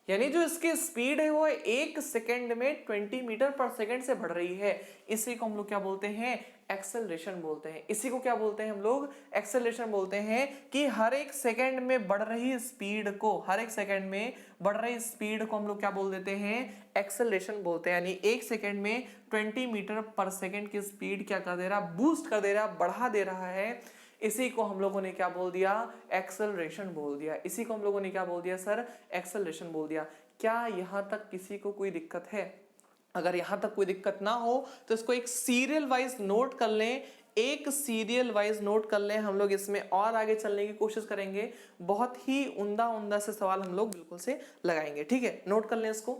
यानी जो इसकी स्पीड है वो 1 सेकेंड में 20 मीटर पर सेकेंड से बढ़ रही है। इसी को हम लोग क्या बोलते हैं, एक्सेलरेशन बोलते हैं। इसी को क्या बोलते हैं हम लोग, एक्सेलरेशन बोलते हैं। कि हर एक सेकेंड में बढ़ रही स्पीड को, हर एक सेकेंड में बढ़ रही स्पीड को हम लोग क्या बोल देते हैं, एक्सेलरेशन बोलते हैं। यानी 1 सेकेंड में 20 मीटर पर सेकेंड की स्पीड क्या कर दे रहा, बूस्ट कर दे रहा, बढ़ा दे रहा है। इसी को हम लोगों ने क्या बोल दिया, एक्सेलरेशन बोल दिया। इसी को हम लोगों ने क्या बोल दिया सर, एक्सेलरेशन बोल दिया। क्या यहां तक किसी को कोई दिक्कत है? अगर यहां तक कोई दिक्कत ना हो तो इसको एक सीरियल वाइज नोट कर लें, एक सीरियल वाइज नोट कर लें। हम लोग इसमें और आगे चलने की कोशिश करेंगे। बहुत ही उम्दा उम्दा से सवाल हम लोग बिल्कुल से लगाएंगे। ठीक है, नोट कर लें इसको।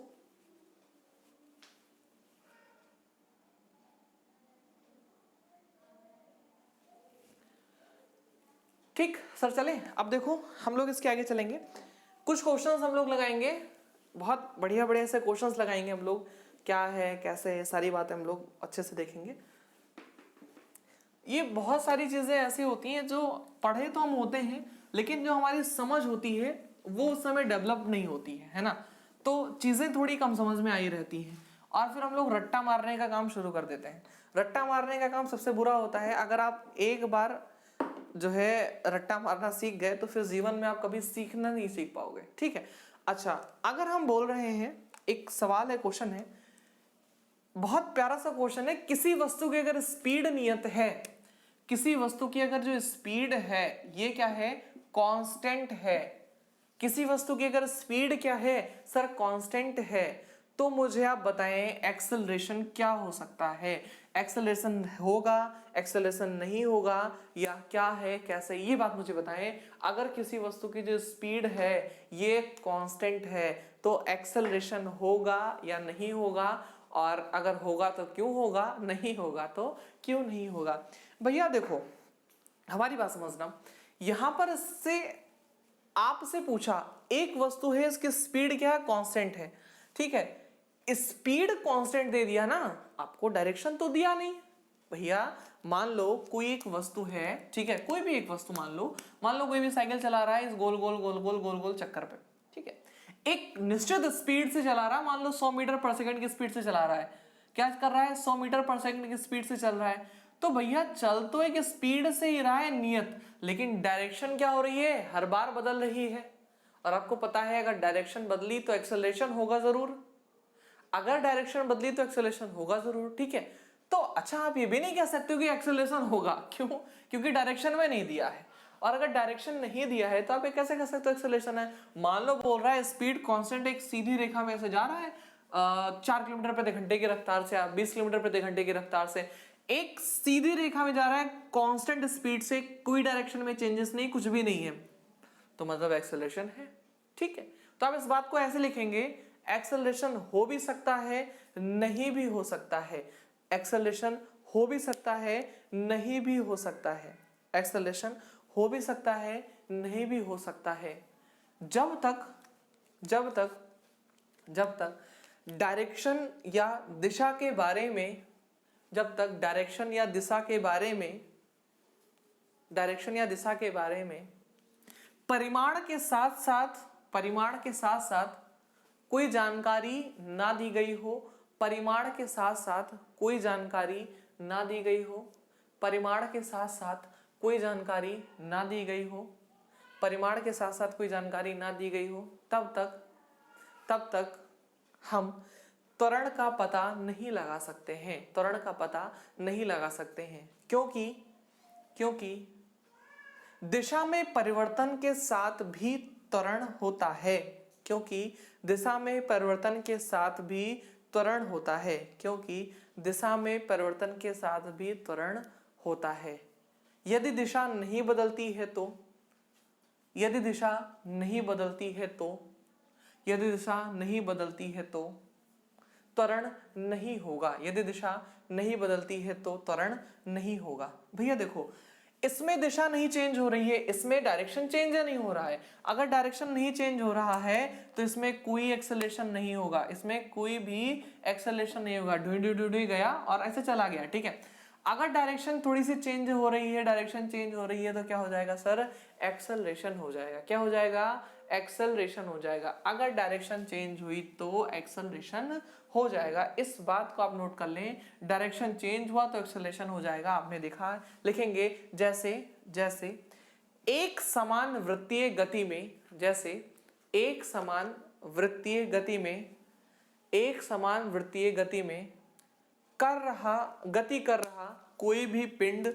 ठीक सर, चले अब देखो हम लोग इसके आगे चलेंगे। कुछ क्वेश्चंस हम लोग लगाएंगे, बहुत बढ़िया बढ़िया से क्वेश्चंस लगाएंगे हम लोग। क्या है, कैसे है, सारी बातें हम लोग अच्छे से देखेंगे। ये बहुत सारी चीजें ऐसी होती हैं जो पढ़े तो हम होते हैं, लेकिन जो हमारी समझ होती है वो उस समय डेवलप नहीं होती है ना। तो चीजें थोड़ी कम समझ में आई रहती हैं और फिर हम लोग रट्टा मारने का काम शुरू कर देते हैं। रट्टा मारने का काम सबसे बुरा होता है। अगर आप एक बार जो है रट्टा मारना सीख गए तो फिर जीवन में आप कभी सीखना नहीं सीख पाओगे। ठीक है, अच्छा अगर हम बोल रहे हैं, एक सवाल है, क्वेश्चन है, बहुत प्यारा सा क्वेश्चन है। किसी वस्तु की अगर स्पीड नियत है, किसी वस्तु की अगर जो स्पीड है ये क्या है, कांस्टेंट है। किसी वस्तु की अगर स्पीड क्या है सर, कांस्टेंट है, तो मुझे आप बताएं एक्सेलरेशन क्या हो सकता है। एक्सेलरेशन होगा, एक्सेलरेशन नहीं होगा, या क्या है, कैसे, ये बात मुझे बताएं। अगर किसी वस्तु की जो स्पीड है ये कांस्टेंट है तो एक्सेलरेशन होगा या नहीं होगा, और अगर होगा तो क्यों होगा, नहीं होगा तो क्यों नहीं होगा। भैया देखो हमारी बात समझना, यहां पर इससे आपसे पूछा, एक वस्तु है इसकी स्पीड क्या है, कांस्टेंट है। ठीक है, स्पीड कांस्टेंट दे दिया ना, आपको डायरेक्शन तो दिया नहीं। भैया मान लो कोई एक वस्तु है, ठीक है, कोई भी एक वस्तु मान लो कोई भी साइकिल चला रहा है इस गोल गोल गोल गोल गोल गोल चक्कर पे। ठीक है, एक निश्चित स्पीड से चला रहा है, मान लो 100 मीटर पर सेकंड की स्पीड से चला रहा है। क्या कर रहा है, 100 मीटर पर सेकंड की स्पीड से चल रहा है। तो भैया चल तो एक स्पीड से ही रहा है नियत, लेकिन डायरेक्शन क्या हो रही है, हर बार बदल रही है। और आपको पता है अगर डायरेक्शन बदली तो एक्सेलरेशन होगा जरूर, अगर डायरेक्शन बदली तो एक्सेलरेशन होगा जरूर। ठीक है, तो अच्छा आप ये भी नहीं कह सकते हो कि एक्सेलरेशन होगा, क्यों, क्योंकि डायरेक्शन में नहीं दिया है। और अगर डायरेक्शन नहीं दिया है तो आप ये कैसे कह सकते हो एक्सेलरेशन है। मान लो बोल रहा है स्पीड कांस्टेंट एक सीधी रेखा में ऐसे जा रहा है 4 किलोमीटर प्रति घंटे की रफ्तार से, 20 किलोमीटर प्रति घंटे की रफ्तार से, एक सीधी रेखा में जा रहा है कांस्टेंट स्पीड से, कोई डायरेक्शन में चेंजेस नहीं, कुछ भी नहीं है, तो मतलब एक्सेलरेशन है। ठीक है, तो आप इस बात को ऐसे लिखेंगे, एक्सेलरेशन हो भी सकता है, नहीं भी हो सकता है। एक्सेलरेशन हो भी सकता है, नहीं भी हो सकता है। एक्सेलरेशन हो भी सकता है, नहीं भी हो सकता है, जब तक डायरेक्शन या दिशा के बारे में, जब तक डायरेक्शन या दिशा के बारे में, डायरेक्शन या दिशा के बारे में परिमाण के साथ साथ कोई जानकारी ना दी गई हो, परिमाण के साथ साथ कोई जानकारी ना दी गई हो, परिमाण के साथ साथ कोई जानकारी ना दी गई हो, परिमाण के साथ साथ कोई जानकारी ना दी गई हो, तब तक हम त्वरण का पता नहीं लगा सकते हैं। त्वरण का पता नहीं लगा सकते हैं, क्योंकि दिशा में परिवर्तन के साथ भी त्वरण होता है। क्योंकि दिशा में परिवर्तन के साथ भी त्वरण होता है। क्योंकि दिशा में परिवर्तन के साथ भी त्वरण होता है। यदि दिशा नहीं बदलती है तो, यदि दिशा नहीं बदलती है तो, यदि दिशा नहीं बदलती है तो त्वरण नहीं होगा। यदि दिशा नहीं बदलती है तो त्वरण नहीं होगा। भैया देखो इसमें दिशा नहीं चेंज हो रही है, इसमें डायरेक्शन चेंज नहीं हो रहा है। अगर डायरेक्शन नहीं चेंज हो रहा है तो इसमें कोई एक्सेलरेशन नहीं होगा, इसमें कोई भी एक्सेलरेशन नहीं होगा। ढूंढ गया और ऐसे चला गया। ठीक है, अगर डायरेक्शन थोड़ी सी चेंज हो रही है, डायरेक्शन चेंज हो रही है तो क्या हो जाएगा सर, एक्सेलरेशन हो जाएगा। क्या हो जाएगा, एक्सेलरेशन हो जाएगा। अगर डायरेक्शन चेंज हुई तो एक्सेलरेशन हो जाएगा। इस बात को आप नोट कर लें, डायरेक्शन चेंज हुआ तो एक्सेलरेशन हो जाएगा। आपने देखा, लिखेंगे जैसे जैसे एक समान वृत्तीय गति में, जैसे एक समान वृत्तीय गति में, एक समान वृत्तीय गति में गति कर रहा कोई भी पिंड,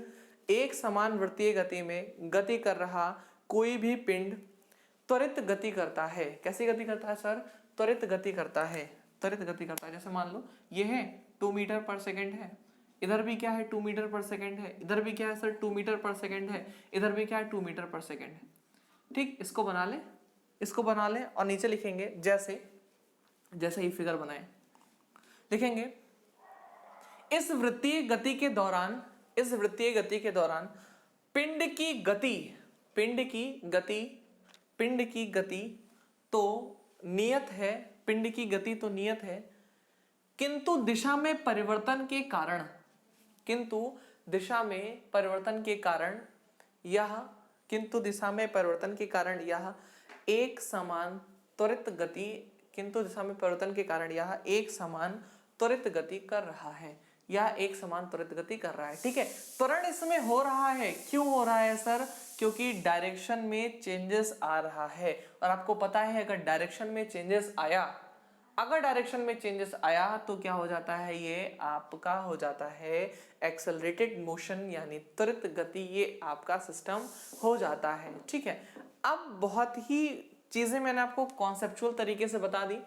एक समान वृत्तीय गति में गति कर रहा कोई भी पिंड त्वरित गति करता है। कैसी गति करता है सर, त्वरित गति करता है, त्वरित गति करता है। जैसे मान लो ये है 2 मीटर पर सेकेंड है, इधर भी क्या है 2 मीटर पर सेकेंड है, इधर भी क्या है सर 2 मीटर पर सेकेंड है, इधर भी क्या है 2 मीटर पर सेकेंड है। ठीक, इसको बना ले, इसको बना ले और नीचे लिखेंगे जैसे जैसे ही फिगर बनाए, लिखेंगे इस वृत्तीय गति के दौरान, इस वृत्तीय गति के दौरान पिंड की गति, पिंड की गति, पिंड की गति तो नियत है, पिंड की गति तो नियत है, किंतु दिशा में परिवर्तन के कारण, किंतु दिशा में परिवर्तन के कारण यह, किंतु दिशा में परिवर्तन के कारण यह एक समान त्वरित गति, किंतु दिशा में परिवर्तन के कारण यह एक समान त्वरित गति कर रहा है, यह एक समान त्वरित गति कर रहा है। ठीक है, त्वरण इसमें हो रहा है। क्यों हो रहा है सर, क्योंकि डायरेक्शन में चेंजेस आ रहा है। और आपको पता है अगर डायरेक्शन में चेंजेस आया, अगर डायरेक्शन में चेंजेस आया तो क्या हो जाता है, ये आपका हो जाता है एक्सेलरेटेड मोशन, यानी त्वरित गति, ये आपका सिस्टम हो जाता है। ठीक है, अब बहुत ही चीजें मैंने आपको कॉन्सेप्चुअल तरीके से बता दी।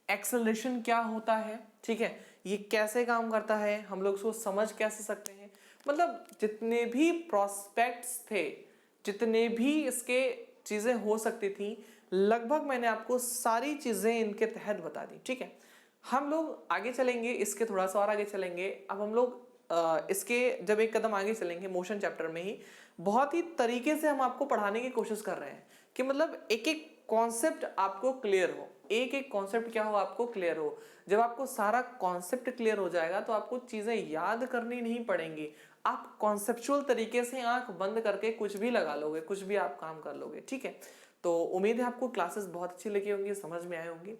एक्सेलरेशन क्या होता है, ठीक है, ये कैसे काम करता है, हम लोग उसको समझ कैसे सकते हैं। मतलब जितने भी प्रोस्पेक्ट्स थे, जितने भी इसके चीजें हो सकती थी, लगभग मैंने आपको सारी चीजें इनके तहत बता दी। ठीक है, हम लोग आगे चलेंगे, इसके थोड़ा सा और आगे चलेंगे। अब हम लोग इसके जब एक कदम आगे चलेंगे, मोशन चैप्टर में ही बहुत ही तरीके से हम आपको पढ़ाने की कोशिश कर रहे हैं कि मतलब एक एक कॉन्सेप्ट आपको क्लियर हो, एक एक कॉन्सेप्ट क्या हो, आपको क्लियर हो। जब आपको सारा कॉन्सेप्ट क्लियर हो जाएगा तो आपको चीजें याद करनी नहीं पड़ेंगी, आप कॉन्सेप्चुअल तरीके से आंख बंद करके कुछ भी लगा लोगे, कुछ भी आप काम कर लोगे। ठीक है, तो उम्मीद है आपको क्लासेस बहुत अच्छी लगी होंगी, समझ में आई होंगी।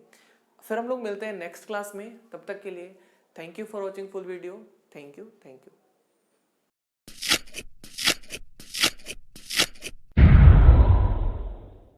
फिर हम लोग मिलते हैं नेक्स्ट क्लास में, तब तक के लिए thank you for watching full video. Thank you, thank you.